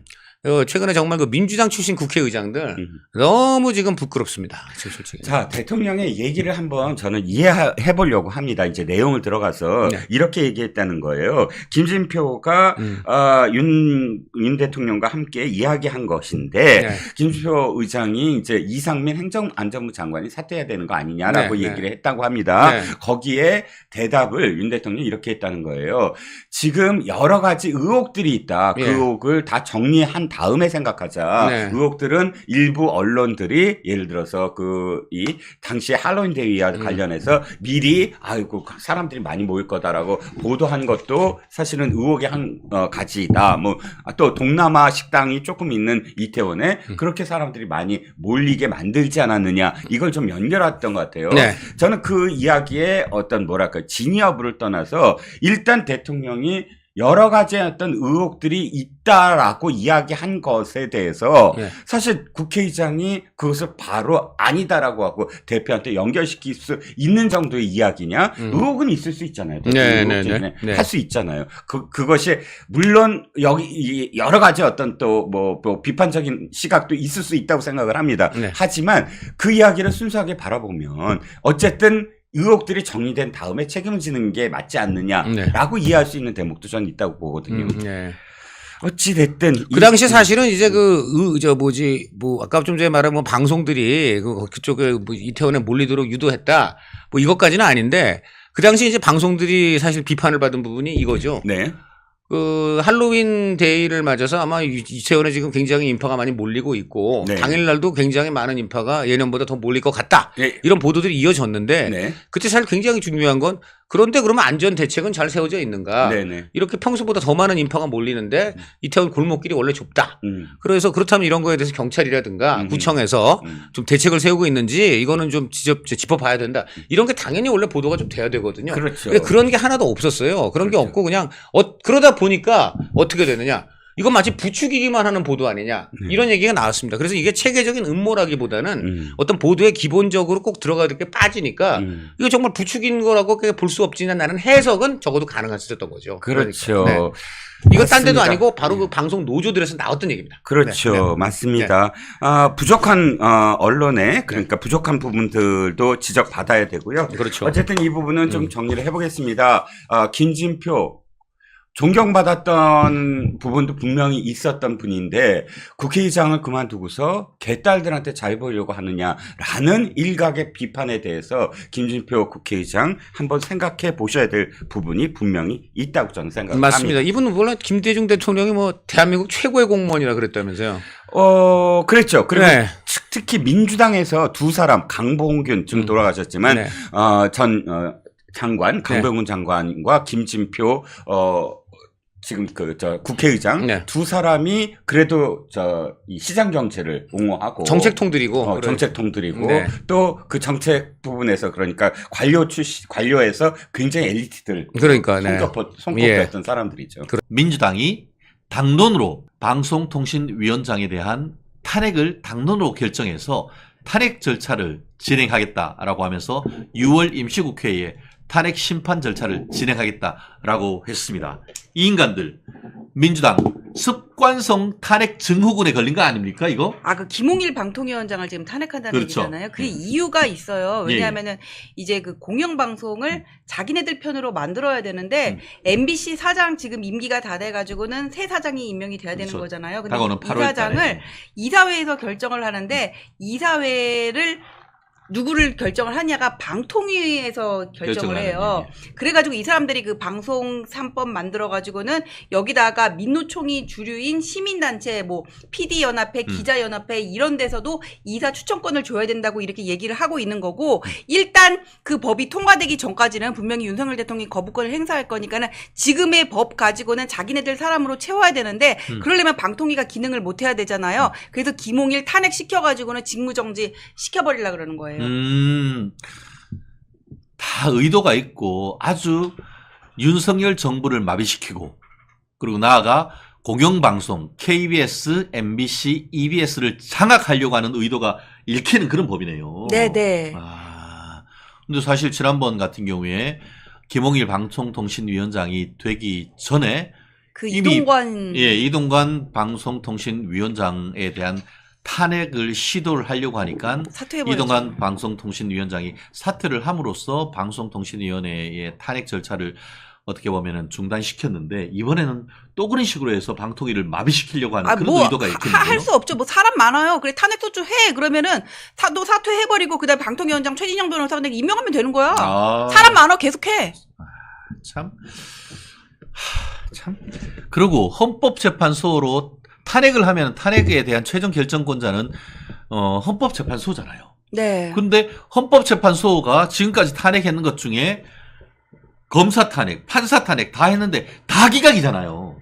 최근에 정말 그 민주당 출신 국회의장들 너무 지금 부끄럽습니다. 솔직히. 자, 대통령의 얘기를 한번 저는 이해해 보려고 합니다. 이제 내용을 들어가서 네. 이렇게 얘기했다는 거예요. 김진표가 윤 대통령과 함께 이야기한 것인데 네. 김진표 의장이 이제 이상민 행정안전부 장관이 사퇴해야 되는 거 아니냐라고 네. 얘기를 했다고 합니다. 네. 거기에 대답을 윤 대통령이 이렇게 했다는 거예요. 지금 여러 가지 의혹들이 있다. 그 네. 의혹을 다 정리한 다음에 생각하자. 네. 의혹들은 일부 언론들이 예를 들어서 이 당시 할로윈 데이와 관련해서 미리 아이고 사람들이 많이 모일 거다라고 보도한 것도 사실은 의혹의 한 가지다. 또 동남아 식당이 조금 있는 이태원에 그렇게 사람들이 많이 몰리게 만들지 않았느냐. 이걸 좀 연결했던 것 같아요. 네. 저는 그 이야기에 어떤 진위 여부를 떠나서 일단 대통령이 여러 가지 어떤 의혹들이 있다라고 이야기한 것에 대해서 네. 사실 국회의장이 그것을 바로 아니다라고 하고 대표한테 연결시킬 수 있는 정도의 이야기냐? 의혹은 있을 수 있잖아요. 네, 할 수 있잖아요. 그것이 물론 여기 여러 가지 어떤 또 비판적인 시각도 있을 수 있다고 생각을 합니다. 네. 하지만 그 이야기를 순수하게 바라보면 어쨌든 의혹들이 정리된 다음에 책임을 지는 게 맞지 않느냐라고 이해할 수 있는 대목도 저는 있다고 보거든요. 네. 어찌됐든. 그 당시 사실은 이제 아까 좀 전에 말한 방송들이 그쪽에 이태원에 몰리도록 유도했다. 이것까지는 아닌데 그 당시 이제 방송들이 사실 비판을 받은 부분이 이거죠. 네. 할로윈 데이를 맞아서 아마 이태원에 지금 굉장히 인파가 많이 몰리고 있고 네. 당일날도 굉장히 많은 인파가 예년보다 더 몰릴 것 같다. 네. 이런 보도들이 이어졌는데 네. 그때 사실 굉장히 중요한 건 그런데 그러면 안전 대책은 잘 세워져 있는가? 네네. 이렇게 평소보다 더 많은 인파가 몰리는데 이태원 골목길이 원래 좁다. 그래서 그렇다면 이런 거에 대해서 경찰이라든가 구청에서 좀 대책을 세우고 있는지 이거는 좀 짚어봐야 된다. 이런 게 당연히 원래 보도가 좀 돼야 되거든요. 그렇죠. 근데 그런 게 하나도 없었어요. 그런 게 그렇죠. 없고 그냥 그러다 보니까 어떻게 되느냐? 이건 마치 부추기기만 하는 보도 아니냐 이런 얘기가 나왔습니다. 그래서 이게 체계적인 음모라기보다는 어떤 보도에 기본적으로 꼭 들어가야 될 게 빠지니까 이거 정말 부추긴 거라고 볼 수 없지만 나는 해석은 적어도 가능할 수 있었던 거죠. 그렇죠. 그러니까. 네. 이건 딴 데도 맞습니다. 아니고 바로 그 방송 노조들에서 나왔던 얘기입니다. 그렇죠. 네. 네. 맞습니다. 부족한 언론에 그러니까 부족한 부분들도 지적받아야 되고요. 그렇죠. 어쨌든 이 부분은 좀 정리를 해보겠습니다. 김진표 존경받았던 부분도 분명히 있었던 분인데 국회의장을 그만두고서 개딸들한테 잘 보이려고 하느냐라는 일각의 비판에 대해서 김진표 국회의장 한번 생각해 보셔야 될 부분이 분명히 있다고 저는 생각합니다. 맞습니다. 이분은 원래 김대중 대통령이 뭐 대한민국 최고의 공무원이라 그랬다면서요. 그랬죠. 그리고 네. 특히 민주당에서 두 사람 강봉균 지금 돌아가셨지만 네. 전 장관 강병훈 장관과 김진표 지금 국회의장 네. 두 사람이 그래도 이 시장 정책을 옹호하고 정책통들이고 정책통들이고 네. 또 그 정책 부분에서 그러니까 관료에서 굉장히 엘리트들 그러니까 네. 손꼽혔던 사람들이죠. 민주당이 당론으로 방송통신위원장에 대한 탄핵을 당론으로 결정해서 탄핵 절차를 진행하겠다라고 하면서 6월 임시국회에 탄핵 심판 절차를 진행하겠다라고 했습니다. 이 인간들 민주당 습관성 탄핵 증후군에 걸린 거 아닙니까 이거? 그 김홍일 방통위원장을 지금 탄핵한다는 그렇죠. 얘기잖아요. 그 이유가 있어요. 왜냐하면은 이제 그 공영방송을 자기네들 편으로 만들어야 되는데 MBC 사장 지금 임기가 다 돼가지고는 새 사장이 임명이 돼야 되는 그렇죠. 거잖아요. 근데 다가오는 이 8월 사장을 달에. 이사회에서 결정을 하는데 이사회를 누구를 결정을 하냐가 방통위에서 결정을 해요. 그래가지고 이 사람들이 그 방송 3법 만들어가지고는 여기다가 민노총이 주류인 시민단체 뭐 PD연합회, 기자연합회 이런 데서도 이사 추천권을 줘야 된다고 이렇게 얘기를 하고 있는 거고 일단 그 법이 통과되기 전까지는 분명히 윤석열 대통령이 거부권을 행사할 거니까는 지금의 법 가지고는 자기네들 사람으로 채워야 되는데 그러려면 방통위가 기능을 못 해야 되잖아요. 그래서 김홍일 탄핵시켜가지고는 직무정지 시켜버리려고 그러는 거예요. 다 의도가 있고 아주 윤석열 정부를 마비시키고 그리고 나아가 공영방송 KBS, MBC, EBS를 장악하려고 하는 의도가 읽히는 그런 법이네요. 네네. 근데 사실 지난번 같은 경우에 김홍일 방송통신위원장이 되기 전에 그 이미 이동관 방송통신위원장에 대한 탄핵을 시도를 하려고 하니까 이동관 방송통신위원장이 사퇴를 함으로써 방송통신위원회의 탄핵 절차를 어떻게 보면은 중단시켰는데 이번에는 또 그런 식으로 해서 방통위를 마비시키려고 하는 그런 의도가 있겠네요. 할 수 없죠. 뭐 사람 많아요. 그래 탄핵 소추 해. 그러면은 또 사퇴해버리고 그다음에 방통위원장 최진영 변호사 내가 임명하면 되는 거야. 사람 많아 계속해. 참. 그리고 헌법재판소로 탄핵을 하면 탄핵에 대한 최종 결정권자는 헌법재판소잖아요. 네. 근데 헌법재판소가 지금까지 탄핵했는 것 중에 검사 탄핵, 판사 탄핵 다 했는데 다 기각이잖아요.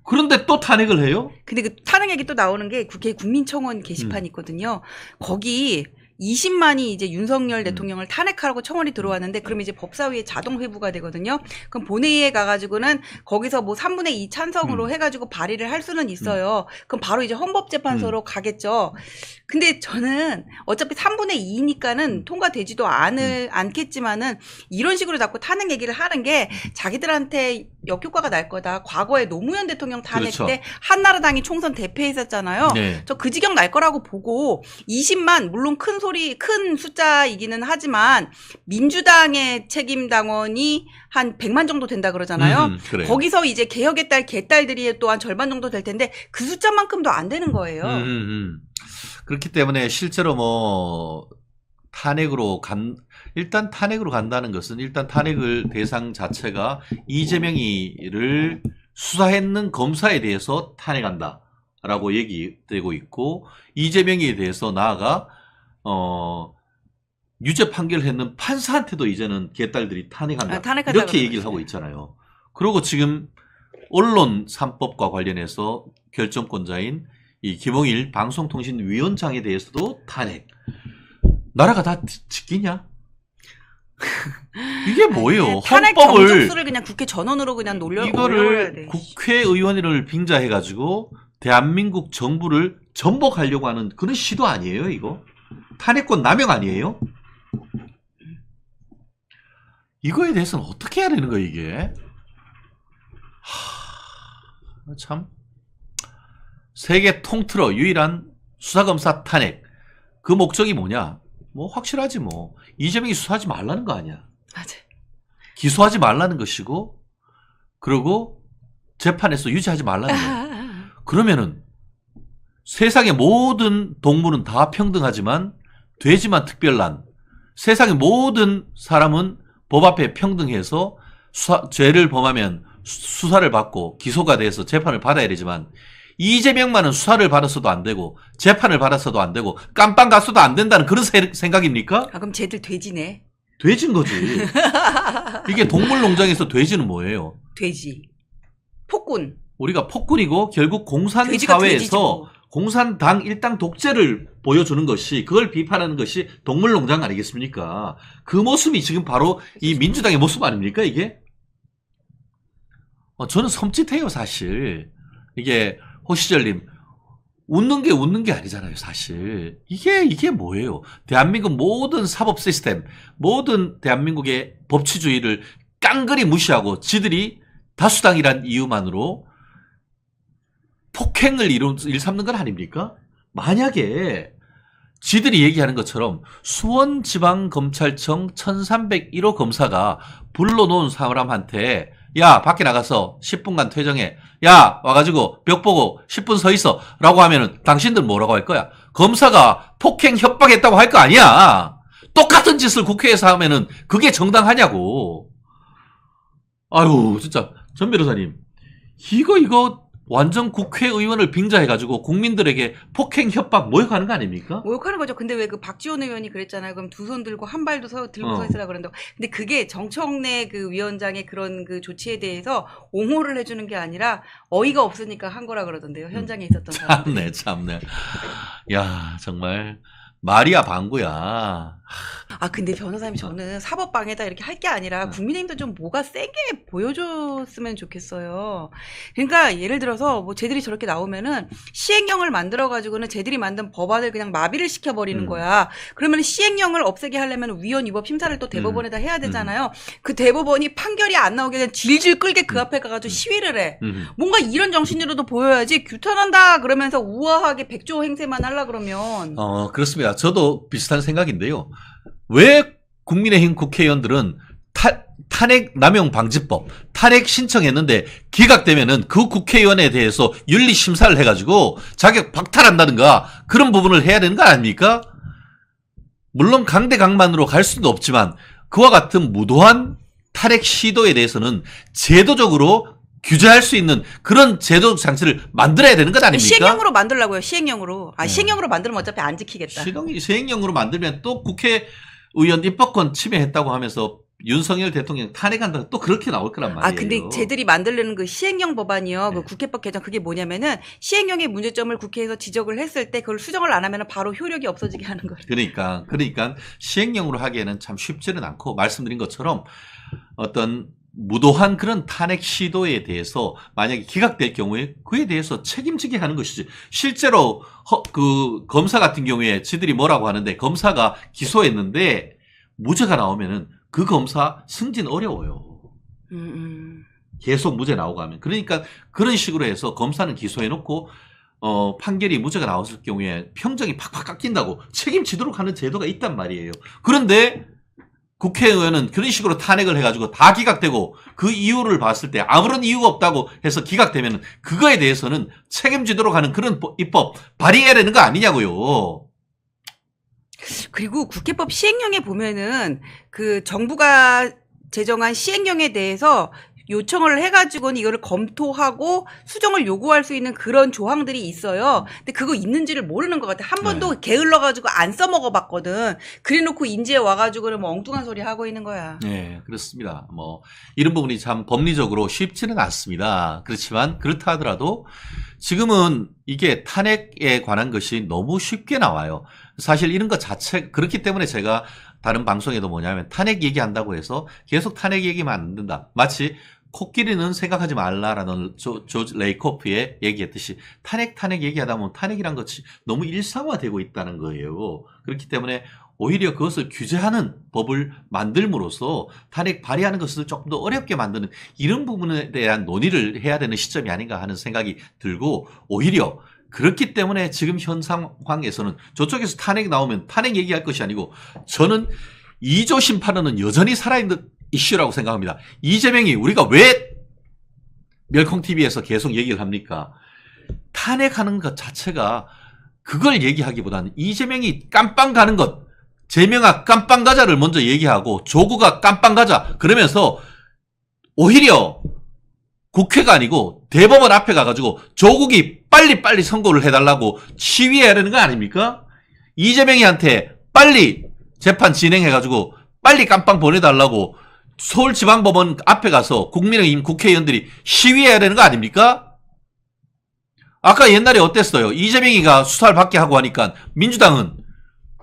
그런데 또 탄핵을 해요? 근데 그 탄핵 얘기 또 나오는 게 국회 국민청원 게시판이 있거든요. 거기 20만이 이제 윤석열 대통령을 탄핵하라고 청원이 들어왔는데 그러면 이제 법사위에 자동 회부가 되거든요. 그럼 본회의에 가가지고는 거기서 뭐 3분의 2 찬성으로 해가지고 발의를 할 수는 있어요. 그럼 바로 이제 헌법재판소로 가겠죠. 근데 저는 어차피 3분의 2니까는 통과되지도 않겠지만은 이런 식으로 자꾸 탄핵 얘기를 하는 게 자기들한테 역효과가 날 거다. 과거에 노무현 대통령 탄핵 그렇죠. 때 한나라당이 총선 대패했었잖아요. 네. 저 그 지경 날 거라고 보고 20만 물론 큰 숫자이기는 하지만 민주당의 책임 당원이 한 100만 정도 된다 그러잖아요. 그래요. 거기서 이제 개혁의 딸 개딸들이 또 한 절반 정도 될 텐데 그 숫자만큼도 안 되는 거예요. 그렇기 때문에 실제로 뭐 일단 탄핵으로 간다는 것은 일단 탄핵을 대상 자체가 이재명이를 수사했는 검사에 대해서 탄핵한다라고 얘기되고 있고 이재명에 대해서 나아가 유죄 판결했는 판사한테도 이제는 개딸들이 탄핵한다. 탄핵하자 이렇게 그러는 얘기를 거죠. 하고 있잖아요. 그리고 지금 언론 3법과 관련해서 결정권자인 이 김홍일 방송통신위원장에 대해서도 탄핵. 나라가 다 지키냐? 이게 뭐예요? 탄핵 헌법을 정족수를 그냥 국회 전원으로 그냥 올려야 이거를 돼. 국회의원을 빙자해가지고 대한민국 정부를 전복하려고 하는 그런 시도 아니에요, 이거? 탄핵권 남용 아니에요? 이거에 대해서는 어떻게 해야 되는 거예요, 이게? 참. 세계 통틀어 유일한 수사검사 탄핵. 그 목적이 뭐냐? 뭐 확실하지 뭐. 이재명이 수사하지 말라는 거 아니야. 맞아. 기소하지 말라는 것이고, 그리고 재판에서 유죄하지 말라는 거야. 그러면은 세상의 모든 동물은 다 평등하지만 돼지만 특별난, 세상의 모든 사람은 법 앞에 평등해서 죄를 범하면 수사를 받고 기소가 돼서 재판을 받아야 되지만 이재명만은 수사를 받았어도 안 되고 재판을 받았어도 안 되고 깜빵 갔어도 안 된다는 그런 생각입니까? 아, 그럼 쟤들 돼지네. 돼지인 거지. 이게 동물농장에서 돼지는 뭐예요? 돼지. 폭군. 우리가 폭군이고 결국 돼지가 돼지지 공산사회에서 뭐. 공산당 일당 독재를 보여주는 것이, 그걸 비판하는 것이 동물농장 아니겠습니까? 그 모습이 지금 바로 이 민주당의 모습 아닙니까, 이게? 저는 섬찟해요, 사실. 이게 호시절님 웃는 게 아니잖아요, 사실. 이게 뭐예요? 대한민국 모든 사법 시스템, 모든 대한민국의 법치주의를 깡그리 무시하고 지들이 다수당이란 이유만으로 폭행을 일삼는 건 아닙니까? 만약에 지들이 얘기하는 것처럼 수원지방검찰청 1301호 검사가 불러놓은 사람한테 야 밖에 나가서 10분간 퇴정해, 야 와가지고 벽 보고 10분 서 있어 라고 하면은 당신들 뭐라고 할 거야? 검사가 폭행 협박했다고 할 거 아니야. 똑같은 짓을 국회에서 하면은 그게 정당하냐고. 아유 진짜 전 변호사님 이거 완전 국회의원을 빙자해가지고 국민들에게 폭행 협박 모욕하는 거 아닙니까? 모욕하는 거죠. 근데 왜 그 박지원 의원이 그랬잖아요. 그럼 두 손 들고 한 발도 들고 서 있으라 그러는데, 근데 그게 정청래 그 위원장의 그런 그 조치에 대해서 옹호를 해주는 게 아니라 어이가 없으니까 한 거라 그러던데요. 현장에 있었던 사람들. 참네. 야 정말 말이야 방구야. 아 근데 변호사님 저는 사법방해다 이렇게 할 게 아니라 국민의힘도 좀 뭐가 세게 보여줬으면 좋겠어요. 그러니까 예를 들어서 뭐 쟤들이 저렇게 나오면은 시행령을 만들어 가지고는 쟤들이 만든 법안을 그냥 마비를 시켜버리는 거야. 그러면 시행령을 없애게 하려면 위헌 위법 심사를 또 대법원에다 해야 되잖아요. 그 대법원이 판결이 안 나오게 그냥 질질 끌게 그 앞에 가가지고 시위를 해. 뭔가 이런 정신으로도 보여야지 규탄한다 그러면서 우아하게 백조 행세만 하려 그러면. 그렇습니다. 저도 비슷한 생각인데요. 왜 국민의힘 국회의원들은 탄핵 남용 방지법 탄핵 신청했는데 기각되면은 그 국회의원에 대해서 윤리 심사를 해가지고 자격 박탈한다든가 그런 부분을 해야 되는 거 아닙니까? 물론 강대강만으로 갈 수도 없지만 그와 같은 무도한 탄핵 시도에 대해서는 제도적으로 규제할 수 있는 그런 제도 장치를 만들어야 되는 것 아닙니까? 시행령으로 만들라고요. 시행령으로. 시행령으로 만들면 어차피 안 지키겠다. 시행령으로 만들면 또 국회의원 입법권 침해했다고 하면서 윤석열 대통령 탄핵한다 또 그렇게 나올 거란 말이에요. 근데 쟤들이 만들려는 그 시행령 법안이요. 그 국회법 개정 그게 뭐냐면은 시행령의 문제점을 국회에서 지적을 했을 때 그걸 수정을 안 하면 바로 효력이 없어지게 하는 거예요. 그러니까 시행령으로 하기에는 참 쉽지는 않고 말씀드린 것처럼 어떤 무도한 그런 탄핵 시도에 대해서 만약에 기각될 경우에 그에 대해서 책임지게 하는 것이지. 실제로 그 검사 같은 경우에 지들이 뭐라고 하는데 검사가 기소했는데 무죄가 나오면은 그 검사 승진 어려워요. 계속 무죄 나오고 하면. 그러니까 그런 식으로 해서 검사는 기소해놓고 판결이 무죄가 나왔을 경우에 평정이 팍팍 깎인다고 책임지도록 하는 제도가 있단 말이에요. 그런데 국회의원은 그런 식으로 탄핵을 해가지고 다 기각되고 그 이유를 봤을 때 아무런 이유가 없다고 해서 기각되면 그거에 대해서는 책임지도록 하는 그런 입법 발의해야 되는 거 아니냐고요. 그리고 국회법 시행령에 보면은 그 정부가 제정한 시행령에 대해서 요청을 해가지고는 이거를 검토하고 수정을 요구할 수 있는 그런 조항들이 있어요. 근데 그거 있는지를 모르는 것 같아. 한 번도 게을러가지고 안 써먹어봤거든. 그래놓고 인제 와가지고는 뭐 엉뚱한 소리 하고 있는 거야. 네, 그렇습니다. 뭐 이런 부분이 참 법리적으로 쉽지는 않습니다. 그렇지만 그렇다 하더라도 지금은 이게 탄핵에 관한 것이 너무 쉽게 나와요. 사실 이런 것 자체 그렇기 때문에 제가 다른 방송에도 뭐냐면 탄핵 얘기한다고 해서 계속 탄핵 얘기만 안 된다. 마치 코끼리는 생각하지 말라라는 조지 레이코프의 얘기했듯이 탄핵 얘기하다 보면 탄핵이란 것이 너무 일상화되고 있다는 거예요. 그렇기 때문에 오히려 그것을 규제하는 법을 만들므로써 탄핵 발의하는 것을 조금 더 어렵게 만드는 이런 부분에 대한 논의를 해야 되는 시점이 아닌가 하는 생각이 들고 오히려 그렇기 때문에 지금 현 상황에서는 저쪽에서 탄핵 나오면 탄핵 얘기할 것이 아니고 저는 2조 심판은 여전히 살아있는 이슈라고 생각합니다. 이재명이 우리가 왜 멸콩TV에서 계속 얘기를 합니까? 탄핵하는 것 자체가 그걸 얘기하기보다는 이재명이 깜빵 가는 것, 재명아 깜빵 가자를 먼저 얘기하고 조국아 깜빵 가자 그러면서 오히려 국회가 아니고 대법원 앞에 가가지고 조국이 빨리 선고를 해달라고 시위해야 되는 거 아닙니까? 이재명이한테 빨리 재판 진행해가지고 빨리 깜빵 보내달라고 서울지방법원 앞에 가서 국민의힘 국회의원들이 시위해야 되는 거 아닙니까? 아까 옛날에 어땠어요? 이재명이가 수사를 받게 하고 하니까 민주당은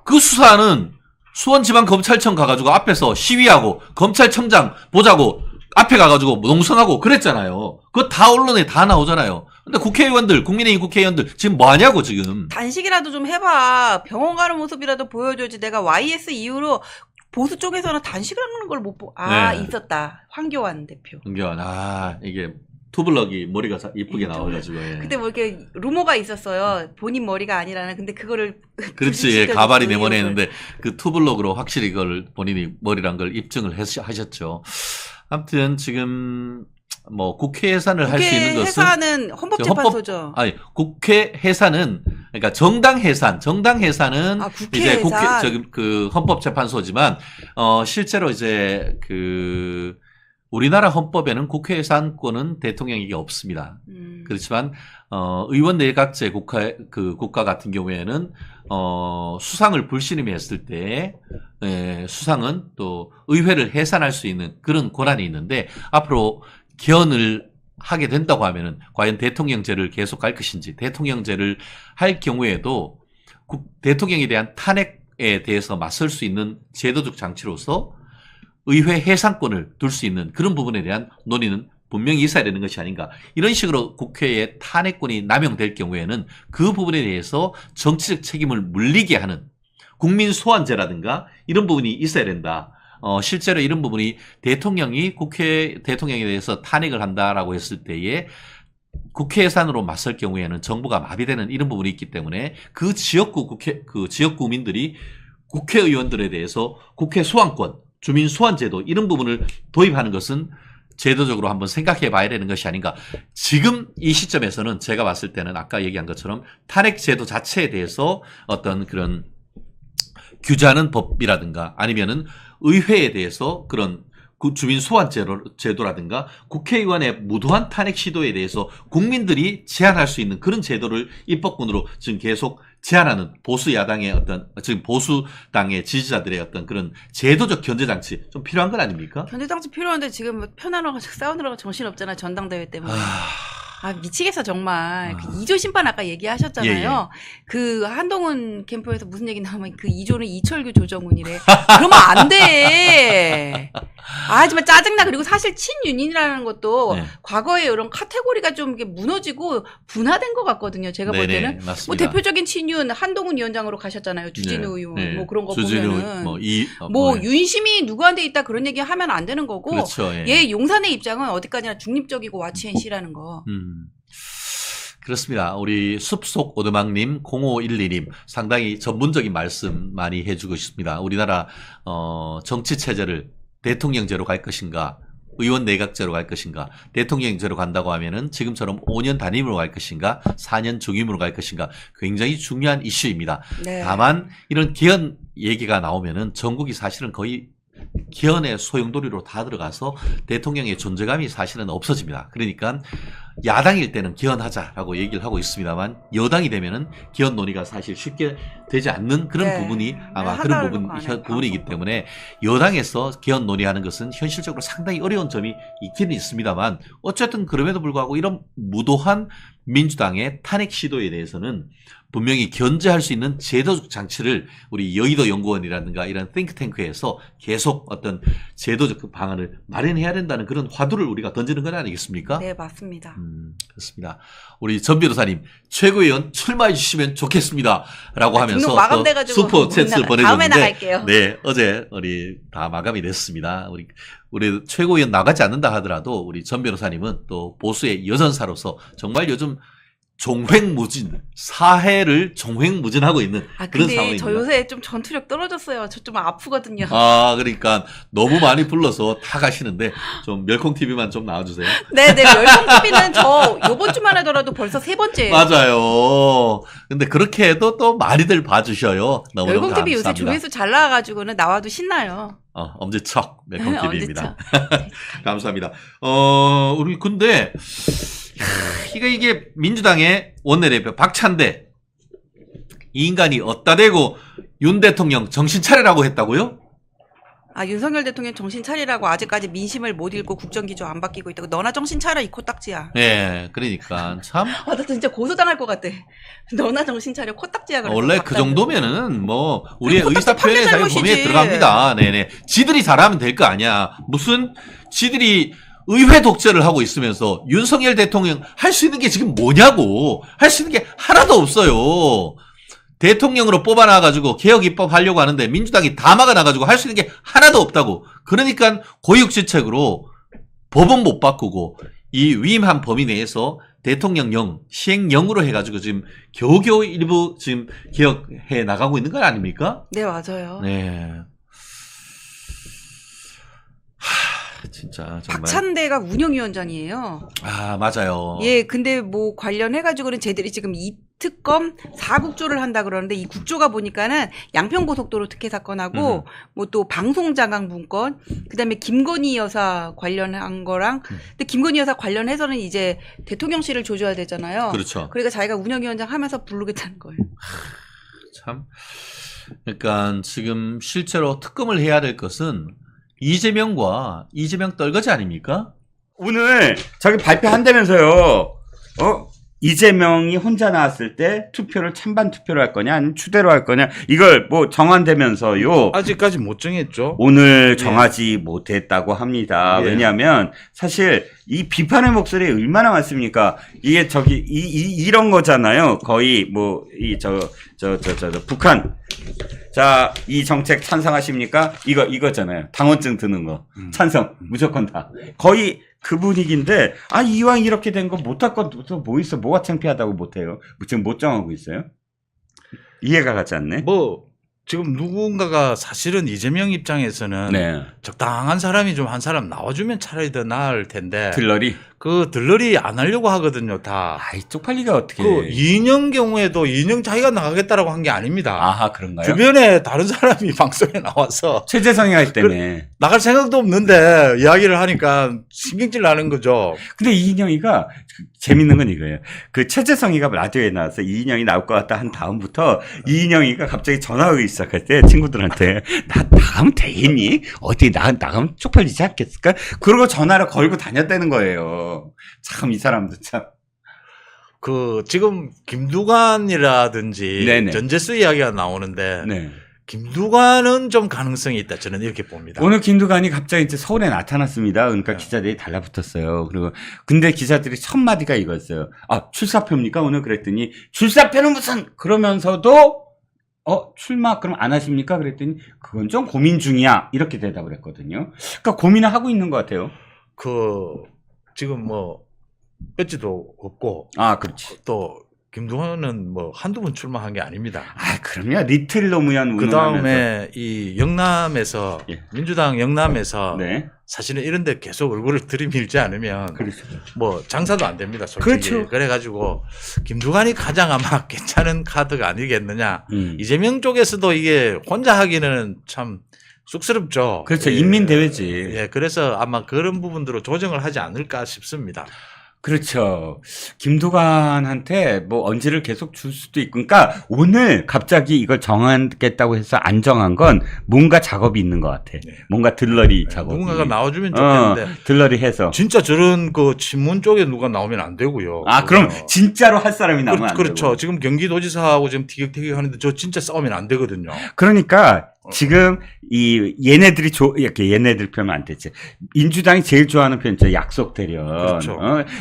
그 수사는 수원지방검찰청 가가지고 앞에서 시위하고 검찰청장 보자고 앞에 가가지고 농성하고 그랬잖아요. 그거 다 언론에 다 나오잖아요. 근데 국회의원들, 국민의힘 국회의원들 지금 뭐 하냐고 지금. 단식이라도 좀 해봐. 병원 가는 모습이라도 보여줘야지. 내가 YS 이후로 보수 쪽에서는 단식을 하는 걸 못 보고. 네. 있었다. 황교안 대표. 황교안, 이게 투블럭이 머리가 이쁘게 나와가지고. 예. 그때 뭐 이렇게 루머가 있었어요. 본인 머리가 아니라는. 근데 그거를 그렇지, 예, 가발이 내보내 했는데 그 투블럭으로 확실히 그걸 본인이 머리란 걸 입증을 하셨죠. 아무튼 지금 뭐 국회 해산을 할 수 있는 것은 해산은 헌법재판소죠. 국회 해산은 그러니까 정당 해산은 국회 이제 해산. 그 헌법재판소지만 실제로 이제 그 우리나라 헌법에는 국회 해산권은 대통령에게 없습니다. 그렇지만 의원 내각제 국가 같은 경우에는 수상을 불신임해 했을 때 수상은 또 의회를 해산할 수 있는 그런 권한이 있는데 앞으로 개헌을 하게 된다고 하면은 과연 대통령제를 계속할 것인지 대통령제를 할 경우에도 대통령에 대한 탄핵에 대해서 맞설 수 있는 제도적 장치로서 의회 해산권을 둘 수 있는 그런 부분에 대한 논의는 분명히 있어야 되는 것이 아닌가. 이런 식으로 국회의 탄핵권이 남용될 경우에는 그 부분에 대해서 정치적 책임을 물리게 하는 국민 소환제라든가 이런 부분이 있어야 된다. 실제로 이런 부분이 대통령이 대통령에 대해서 탄핵을 한다라고 했을 때에 국회 예산으로 맞설 경우에는 정부가 마비되는 이런 부분이 있기 때문에 그 지역구민들이 국회의원들에 대해서 국회 소환권, 주민 소환제도 이런 부분을 도입하는 것은 제도적으로 한번 생각해 봐야 되는 것이 아닌가. 지금 이 시점에서는 제가 봤을 때는 아까 얘기한 것처럼 탄핵 제도 자체에 대해서 어떤 그런 규제하는 법이라든가 아니면은 의회에 대해서 그런 주민 소환 제도라든가 국회의원의 무도한 탄핵 시도에 대해서 국민들이 제한할 수 있는 그런 제도를 입법권으로 지금 계속 제한하는 보수 야당의 지금 보수당의 지지자들의 어떤 그런 제도적 견제 장치 좀 필요한 건 아닙니까? 견제 장치 필요한데 지금 편안하고 싸우느라고 정신없잖아. 전당대회 때문에. 미치겠어 정말. 그 2조 심판 아까 얘기하셨잖아요. 그 한동훈 캠프에서 무슨 얘기 나오면 그 2조는 이철규 조정훈이래. 그러면 안 돼. 정말 짜증나. 그리고 사실 친윤인이라는 것도 과거에 이런 카테고리가 좀 이렇게 무너지고 분화된 것 같거든요. 제가 볼 때는. 맞습니다. 뭐 대표적인 친윤 한동훈 위원장으로 가셨잖아요. 주진우 의원 뭐 그런 거 보면은 윤심이 누구한테 있다 그런 얘기 하면 안 되는 거고. 그렇죠. 얘 용산의 입장은 어디까지나 중립적이고 와치앤씨라는 거. 그렇습니다. 우리 숲속 오두막님 0512님 상당히 전문적인 말씀 많이 해주고 싶습니다. 우리나라 정치체제를 대통령제로 갈 것인가 의원 내각제로 갈 것인가 대통령제로 간다고 하면은 지금처럼 5년 단임으로 갈 것인가 4년 중임으로 갈 것인가 굉장히 중요한 이슈입니다. 네. 다만 이런 개헌 얘기가 나오면은 전국이 사실은 거의 기현의 소용돌이로 다 들어가서 대통령의 존재감이 사실은 없어집니다. 그러니까 야당일 때는 기현하자라고 얘기를 하고 있습니다만 여당이 되면은 기현 논의가 사실 쉽게 되지 않는 그런 네. 부분이 아마 네, 그런 하나를 놓고 안 해요. 부분이기 때문에 여당에서 기현 논의하는 것은 현실적으로 상당히 어려운 점이 있기는 있습니다만 어쨌든 그럼에도 불구하고 이런 무도한 민주당의 탄핵 시도에 대해서는 분명히 견제할 수 있는 제도적 장치를 우리 여의도 연구원이라든가 이런 띵크탱크에서 계속 어떤 제도적 방안을 마련해야 된다는 그런 화두를 우리가 던지는 건 아니겠습니까? 네, 맞습니다. 그렇습니다. 우리 전 변호사님 최고위원 출마해 주시면 좋겠습니다. 라고 하면서 등록 마감돼가지고 슈퍼 못 채트를 나가- 다음에 보내줬는데 나갈게요. 네, 어제 우리 다 마감이 됐습니다. 우리 최고위원 나가지 않는다 하더라도 우리 전 변호사님은 또 보수의 여전사로서 정말 요즘 종횡무진, 사회를 종횡무진하고 있는 아, 그런 근데 상황입니다. 저 요새 좀 전투력 떨어졌어요. 저 좀 아프거든요. 아, 그러니까 너무 많이 불러서 다 가시는데 좀 멸콩TV만 좀 나와주세요. 네네, 멸종TV는 저 요번 주만 하더라도 벌써 3번째예요. 맞아요. 근데 그렇게 해도 또 많이들 봐주셔요. 너무너무 멸종TV 요새 감사합니다. 조회수 잘 나와가지고는 나와도 신나요. 엄지척 멸콩TV입니다. 엄지척. 감사합니다. 우리 근데 이게 민주당의 원내대표 박찬대 이 인간이 어따 대고 윤 대통령 정신 차리라고 했다고요? 아, 윤석열 대통령 정신 차리라고 아직까지 민심을 못 읽고 국정기조 안 바뀌고 있다고. 너나 정신 차려, 이 코딱지야. 예, 그러니까 참 아, 나 진짜 고소당할 것 같아. 너나 정신 차려, 코딱지야. 그래서 원래 그 박사님. 정도면은 뭐 우리의 그럼 의사 표현의 판대 자유 범위에 잘못이지. 들어갑니다. 네네. 지들이 잘하면 될 거 아니야. 무슨 지들이 의회 독재를 하고 있으면서 윤석열 대통령 할 수 있는 게 지금 뭐냐고. 할 수 있는 게 하나도 없어요. 대통령으로 뽑아놔가지고 개혁 입법하려고 하는데 민주당이 다 막아놔가지고 할 수 있는 게 하나도 없다고. 그러니까 고육지책으로 법은 못 바꾸고 이 위임한 범위 내에서 대통령령, 시행령으로 해가지고 지금 겨우겨우 일부 지금 개혁해 나가고 있는 건 아닙니까? 네, 맞아요. 네. 진짜 정말. 박찬대가 운영위원장이에요. 아, 맞아요. 예, 근데 뭐 관련해가지고는 쟤들이 지금 이 특검 4국조를 한다 그러는데 이 국조가 보니까는 양평고속도로 특혜 사건하고 뭐 또 방송자강 문건, 그다음에 김건희 여사 관련한 거랑, 근데 김건희 여사 관련해서는 이제 대통령실을 조져야 되잖아요. 그렇죠. 그러니까 자기가 운영위원장 하면서 부르겠다는 거예요. 참. 그러니까 지금 실제로 특검을 해야 될 것은 이재명과 이재명 떨거지 아닙니까? 오늘 저기 발표한다면서요. 이재명이 혼자 나왔을 때 투표를 찬반 투표로 할 거냐 아니면 추대로 할 거냐 이걸 뭐 정한다면서요. 아직까지 못 정했죠. 오늘 정하지 못했다고 합니다. 예. 왜냐하면 사실 이 비판의 목소리 얼마나 많습니까? 이게 저기 이런 거잖아요. 거의 뭐 북한 자, 이 정책 찬성하십니까? 이거잖아요. 당원증 드는 거. 찬성. 무조건 다. 거의 그 분위기인데, 이왕 이렇게 된 거 못할 것도 뭐 있어? 뭐가 창피하다고 못해요? 지금 못 정하고 있어요? 이해가 가지 않네? 뭐 지금 누군가가 사실은 이재명 입장에서는 네. 적당한 사람이 좀 한 사람 나와주면 차라리 더 나을 텐데 들러리? 그 들러리 안 하려고 하거든요, 다. 쪽팔리가 어떻게. 그 이인영 경우에도 이인영 자기가 나가겠다라고 한 게 아닙니다. 아하, 그런가요? 주변에 다른 사람이 방송에 나와서 최재성이가 있기 때문에. 나갈 생각도 없는데 이야기를 하니까 신경질 나는 거죠. 근데 이인영이가 재밌는 건 이거예요. 그 최재성이가 라디오에 나와서 이인영이 나올 것 같다 한 다음부터 이인영이가 갑자기 전화 오기 시작할 때 친구들한테 나 나가면 되겠니? 어디 나가면 쪽팔리지 않겠을까? 그러고 전화를 걸고 다녔다는 거예요. 참 이 사람도 참. 그 지금 김두관이라든지 네네. 전재수 이야기가 나오는데 네. 김두관은 좀 가능성이 있다. 저는 이렇게 봅니다. 오늘 김두관이 갑자기 이제 서울에 나타났습니다. 그러니까 기자들이 달라붙었어요. 그리고 근데 기자들이 첫 마디가 이거였어요. 출사표입니까? 오늘 그랬더니 출사표는 무슨 그러면서도 출마 그럼 안 하십니까? 그랬더니 그건 좀 고민 중이야. 이렇게 대답을 했거든요. 그러니까 고민을 하고 있는 것 같아요. 지금 뭐 배지도 없고 그렇지. 또 김두관은 뭐 한두 번 출마한 게 아닙니다. 그럼요. 리틀 노무현 그 다음에 이 영남에서 예. 민주당 영남에서 네. 사실은 이런데 계속 얼굴을 들이밀지 않으면 그렇죠. 뭐 장사도 안 됩니다. 솔직히. 그렇죠. 그래가지고 김두관이 가장 아마 괜찮은 카드가 아니겠느냐. 음. 이재명 쪽에서도 이게 혼자 하기는 참 쑥스럽죠. 그렇죠. 예. 인민대회지. 예, 그래서 아마 그런 부분들로 조정을 하지 않을까 싶습니다. 그렇죠. 김두관한테 뭐 언지를 계속 줄 수도 있고, 그러니까 오늘 갑자기 이걸 정하겠다고 해서 안 정한 건 뭔가 작업이 있는 것 같아. 네. 뭔가 들러리 작업. 누군가가 나와주면 좋겠는데 들러리 해서. 진짜 저런 그 친문 쪽에 누가 나오면 안 되고요. 아, 그럼 진짜로 할 사람이 나오면 안 그렇죠. 되고. 지금 경기도지사하고 지금 티격태격 하는데 저 진짜 싸우면 안 되거든요. 그러니까 지금 이 얘네들이 이렇게 얘네들 표현 안 되지. 민주당이 제일 좋아하는 표현이죠. 약속 대련. 그렇죠.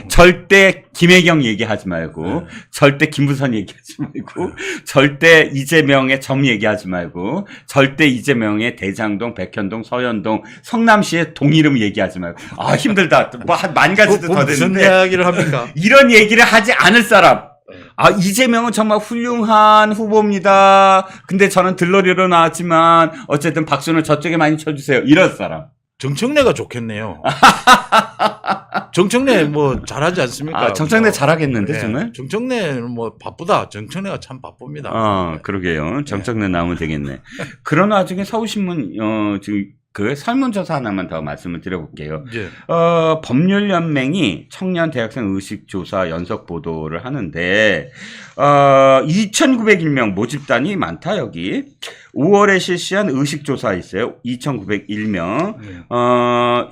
절대 김혜경 얘기하지 말고, 네. 절대 김부선 얘기하지 말고, 절대 이재명의 점 얘기하지 말고, 절대 이재명의 대장동, 백현동, 서현동, 성남시의 동 이름 얘기하지 말고. 아, 힘들다. 뭐 한 만 가지도 더 무슨 되는데 이야기를 합니까? 이런 얘기를 하지 않을 사람. 아, 이재명은 정말 훌륭한 후보입니다. 근데 저는 들러리로 나왔지만 어쨌든 박수는 저쪽에 많이 쳐주세요. 이런 사람. 정청래가 좋겠네요. 정청래 뭐 잘하지 않습니까? 아, 정청래 잘하겠는데 네. 정말? 정청래는 뭐 바쁘다. 정청래가 참 바쁩니다. 그러게요. 정청래 나오면 되겠네. 그런 와중에 서울신문 지금 그 설문조사 하나만 더 말씀을 드려볼게요. 예. 법률연맹이 청년 대학생 의식조사 연속 보도를 하는데 2,901명 모집단이 많다 여기. 5월에 실시한 의식조사 있어요. 2,901명.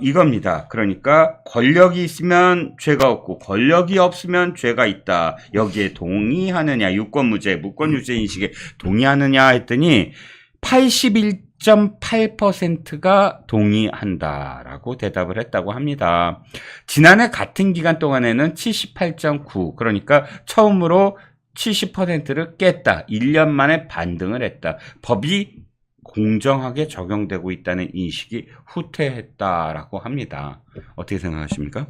이겁니다. 그러니까 권력이 있으면 죄가 없고 권력이 없으면 죄가 있다. 여기에 동의하느냐, 유권무죄, 무권유죄 인식에 동의하느냐 했더니 81.8%가 동의한다라고 대답을 했다고 합니다. 지난해 같은 기간 동안에는 78.9, 그러니까 처음으로 70%를 깼다. 1년 만에 반등을 했다. 법이 공정하게 적용되고 있다는 인식이 후퇴했다라고 합니다. 어떻게 생각하십니까?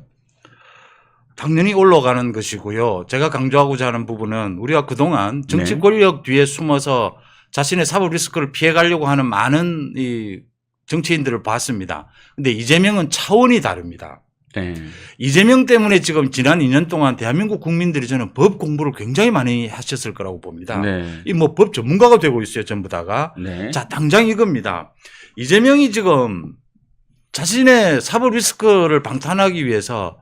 당연히 올라가는 것이고요. 제가 강조하고자 하는 부분은 우리가 그동안 정치 네. 권력 뒤에 숨어서 자신의 사법 리스크를 피해가려고 하는 많은 이 정치인들을 봤습니다. 근데 이재명은 차원이 다릅니다. 네. 이재명 때문에 지금 지난 2년 동안 대한민국 국민들이 저는 법 공부를 굉장히 많이 하셨을 거라고 봅니다. 네. 이 뭐 법 전문가가 되고 있어요, 전부 다가. 네. 자, 당장 이겁니다. 이재명이 지금 자신의 사법 리스크를 방탄하기 위해서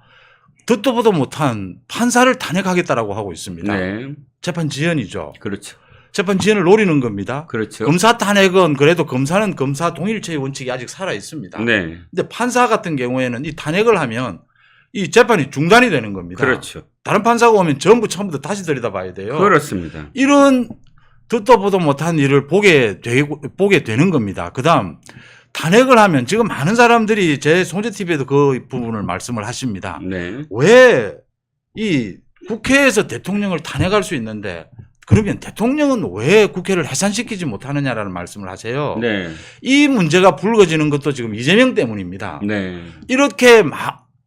듣도 보도 못한 판사를 탄핵하겠다라고 하고 있습니다. 네. 재판 지연이죠. 그렇죠. 재판 지연을 노리는 겁니다. 그렇죠. 검사 탄핵은 그래도 검사는 검사 동일체의 원칙이 아직 살아 있습니다. 네. 근데 판사 같은 경우에는 이 탄핵을 하면 이 재판이 중단이 되는 겁니다. 그렇죠. 다른 판사가 오면 전부 처음부터 다시 들여다봐야 돼요. 그렇습니다. 이런 듣도 보도 못한 일을 보게 되는 겁니다. 그다음 탄핵을 하면 지금 많은 사람들이 제 손재 TV에도 그 부분을 말씀을 하십니다. 네. 왜 이 국회에서 대통령을 탄핵할 수 있는데 그러면 대통령은 왜 국회를 해산시키지 못하느냐라는 말씀을 하세요. 네. 이 문제가 불거지는 것도 지금 이재명 때문입니다. 네. 이렇게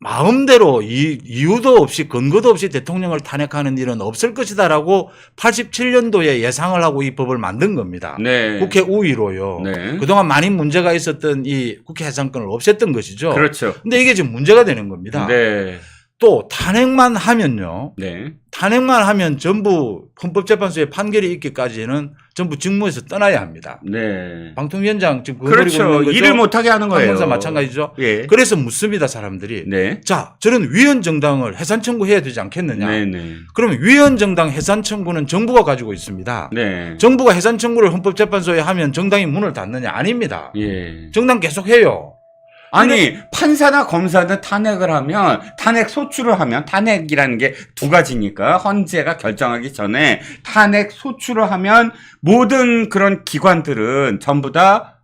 마음대로 이유도 없이 근거도 없이 대통령을 탄핵하는 일은 없을 것이다라고 87년도에 예상을 하고 이 법을 만든 겁니다. 네. 국회 우위로요. 네. 그동안 많은 문제가 있었던 이 국회 해산권을 없앴던 것이죠. 그렇죠. 근데 이게 지금 문제가 되는 겁니다. 네. 또 탄핵만 하면요. 네. 탄핵만 하면 전부 헌법재판소의 판결이 있기까지는 전부 직무에서 떠나야 합니다. 네. 방통위원장 지금 그거 그렇죠. 노리고 있는 거죠? 일을 못하게 하는 거예요. 판사 마찬가지죠. 예. 그래서 묻습니다, 사람들이. 네. 자, 저런 위헌 정당을 해산 청구해야 되지 않겠느냐? 네네. 그러면 위헌 정당 해산 청구는 정부가 가지고 있습니다. 네. 정부가 해산 청구를 헌법재판소에 하면 정당이 문을 닫느냐? 아닙니다. 예. 정당 계속 해요. 아니, 판사나 검사는 탄핵을 하면, 탄핵 소추를 하면, 탄핵이라는 게 두 가지니까, 헌재가 결정하기 전에 탄핵 소추를 하면 모든 그런 기관들은 전부 다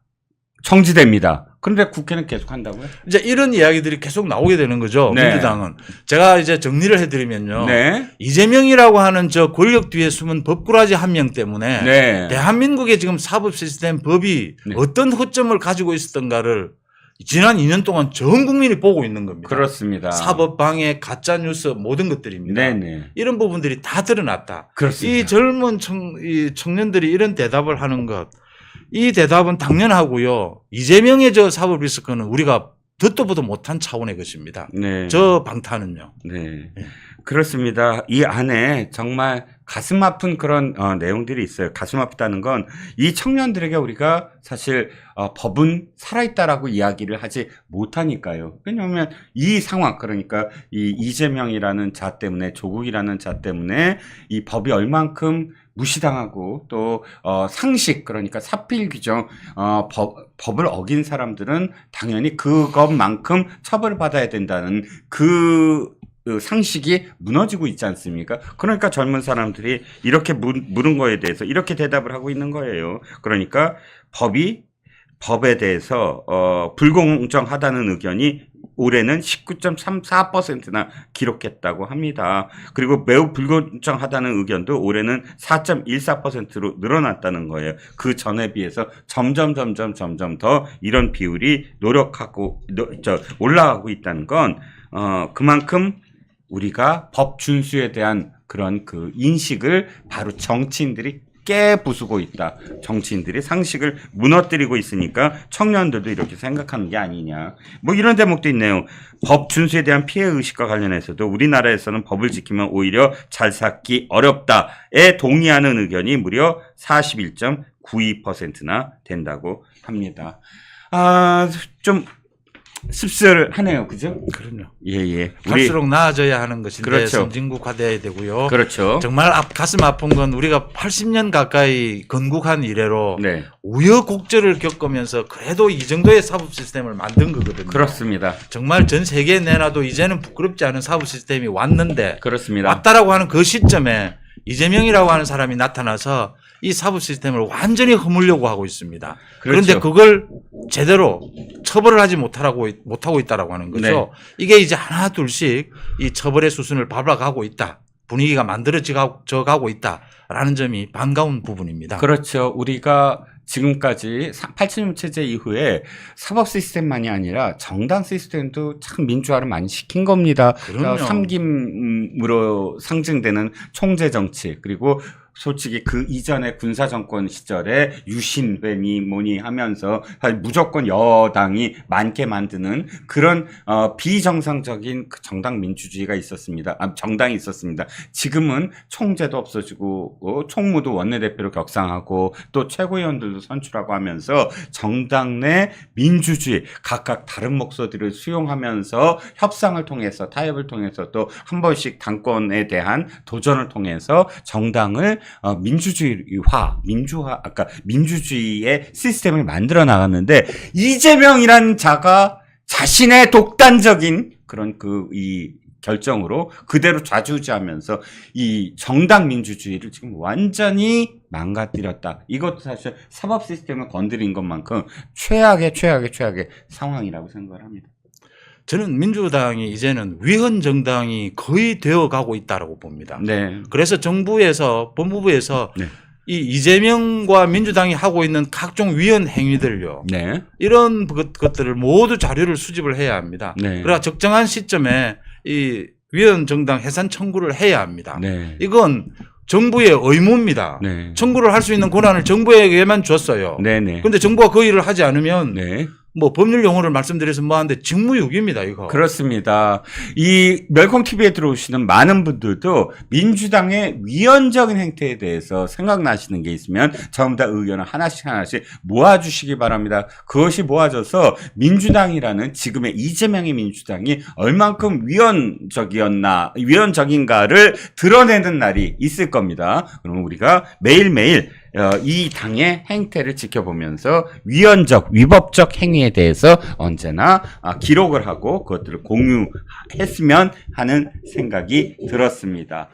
정지됩니다. 그런데 국회는 계속 한다고요? 이제 이런 이야기들이 계속 나오게 되는 거죠. 네. 민주당은. 제가 이제 정리를 해드리면요. 네. 이재명이라고 하는 저 권력 뒤에 숨은 법꾸라지 한 명 때문에 네. 대한민국의 지금 사법 시스템 법이 네. 어떤 허점을 가지고 있었던가를 지난 2년 동안 전 국민이 보고 있는 겁니다. 그렇습니다. 사법 방해, 가짜 뉴스 모든 것들입니다. 네네. 이런 부분들이 다 드러났다. 그렇습니다. 이 젊은 이 청년들이 이런 대답을 하는 것, 이 대답은 당연하고요. 이재명의 저 사법 리스크는 우리가 듣도 보도 못한 차원의 것입니다. 네. 저 방탄은요. 네. 그렇습니다. 이 안에 정말 가슴 아픈 그런 내용들이 있어요. 가슴 아프다는 건 이 청년들에게 우리가 사실 법은 살아있다라고 이야기를 하지 못하니까요. 왜냐하면 이 상황, 그러니까 이 이재명이라는 자 때문에, 조국이라는 자 때문에 이 법이 얼만큼 무시당하고 또 상식, 그러니까 사필 규정, 법을 어긴 사람들은 당연히 그것만큼 처벌받아야 된다는 그 상식이 무너지고 있지 않습니까? 그러니까 젊은 사람들이 이렇게 물은 거에 대해서 이렇게 대답을 하고 있는 거예요. 그러니까 법에 대해서 불공정하다는 의견이 올해는 19.34%나 기록했다고 합니다. 그리고 매우 불공정하다는 의견도 올해는 4.14%로 늘어났다는 거예요. 그 전에 비해서 점점 더 이런 비율이 올라가고 있다는 건 그만큼 우리가 법 준수에 대한 그런 그 인식을 바로 정치인들이 깨부수고 있다. 정치인들이 상식을 무너뜨리고 있으니까 청년들도 이렇게 생각하는 게 아니냐. 뭐 이런 대목도 있네요. 법 준수에 대한 피해 의식과 관련해서도 우리나라에서는 법을 지키면 오히려 잘 살기 어렵다에 동의하는 의견이 무려 41.92%나 된다고 합니다. 좀 씁쓸하네요, 그죠? 그럼요. 예. 갈수록 나아져야 하는 것인데 그렇죠. 선진국화돼야 되고요. 그렇죠. 정말 가슴 아픈 건 우리가 80년 가까이 건국한 이래로 네, 우여곡절을 겪으면서 그래도 이 정도의 사법 시스템을 만든 거거든요. 그렇습니다. 정말 전 세계에 내놔도 이제는 부끄럽지 않은 사법 시스템이 왔는데 그렇습니다. 왔다라고 하는 그 시점에 이재명이라고 하는 사람이 나타나서 이 사법 시스템을 완전히 허물려고 하고 있습니다. 그런데 그렇죠. 그걸 제대로 처벌을 하지 못하고 있다라고 하는 거죠. 네. 이게 이제 하나 둘씩 이 처벌의 수순을 밟아가고 있다. 분위기가 만들어져 가고 있다라는 점이 반가운 부분입니다. 그렇죠. 우리가 지금까지 87년 체제 이후에 사법 시스템만이 아니라 정당 시스템도 참 민주화를 많이 시킨 겁니다. 그럼요. 삼김으로 상징되는 총재 정치, 그리고 솔직히 그 이전에 군사 정권 시절에 유신회니 뭐니 하면서 무조건 여당이 많게 만드는 그런 비정상적인 그 정당 민주주의가 있었습니다. 정당이 있었습니다. 지금은 총재도 없어지고 총무도 원내대표로 격상하고 또 최고위원들도 선출하고 하면서 정당 내 민주주의, 각각 다른 목소리를 수용하면서 협상을 통해서, 타협을 통해서 또 한 번씩 당권에 대한 도전을 통해서 정당을 민주주의의 시스템을 만들어 나갔는데, 이재명이라는 자가 자신의 독단적인 그런 이 결정으로 그대로 좌지우지하면서 이 정당 민주주의를 지금 완전히 망가뜨렸다. 이것도 사실 사법 시스템을 건드린 것만큼 최악의 상황이라고 생각을 합니다. 저는 민주당이 이제는 위헌 정당이 거의 되어 가고 있다라고 봅니다. 네. 그래서 정부에서, 법무부에서 네. 이 이재명과 민주당이 하고 있는 각종 위헌 행위들요. 네. 이런 것들을 모두 자료를 수집을 해야 합니다. 네. 그러나 적정한 시점에 이 위헌 정당 해산 청구를 해야 합니다. 네. 이건 정부의 의무입니다. 네. 청구를 할 수 있는 권한을 정부에게만 줬어요. 네네. 그런데 정부가 그 일을 하지 않으면 네. 뭐 법률 용어를 말씀드려서 뭐하는데 직무유기입니다, 이거. 그렇습니다. 이 멸콩 TV에 들어오시는 많은 분들도 민주당의 위헌적인 행태에 대해서 생각나시는 게 있으면 전부 다 의견을 하나씩 모아주시기 바랍니다. 그것이 모아져서 민주당이라는 지금의 이재명의 민주당이 얼만큼 위헌적인가를 드러내는 날이 있을 겁니다. 그럼 우리가 매일매일 이 당의 행태를 지켜보면서 위법적 행위에 대해서 언제나 기록을 하고 그것들을 공유했으면 하는 생각이 들었습니다.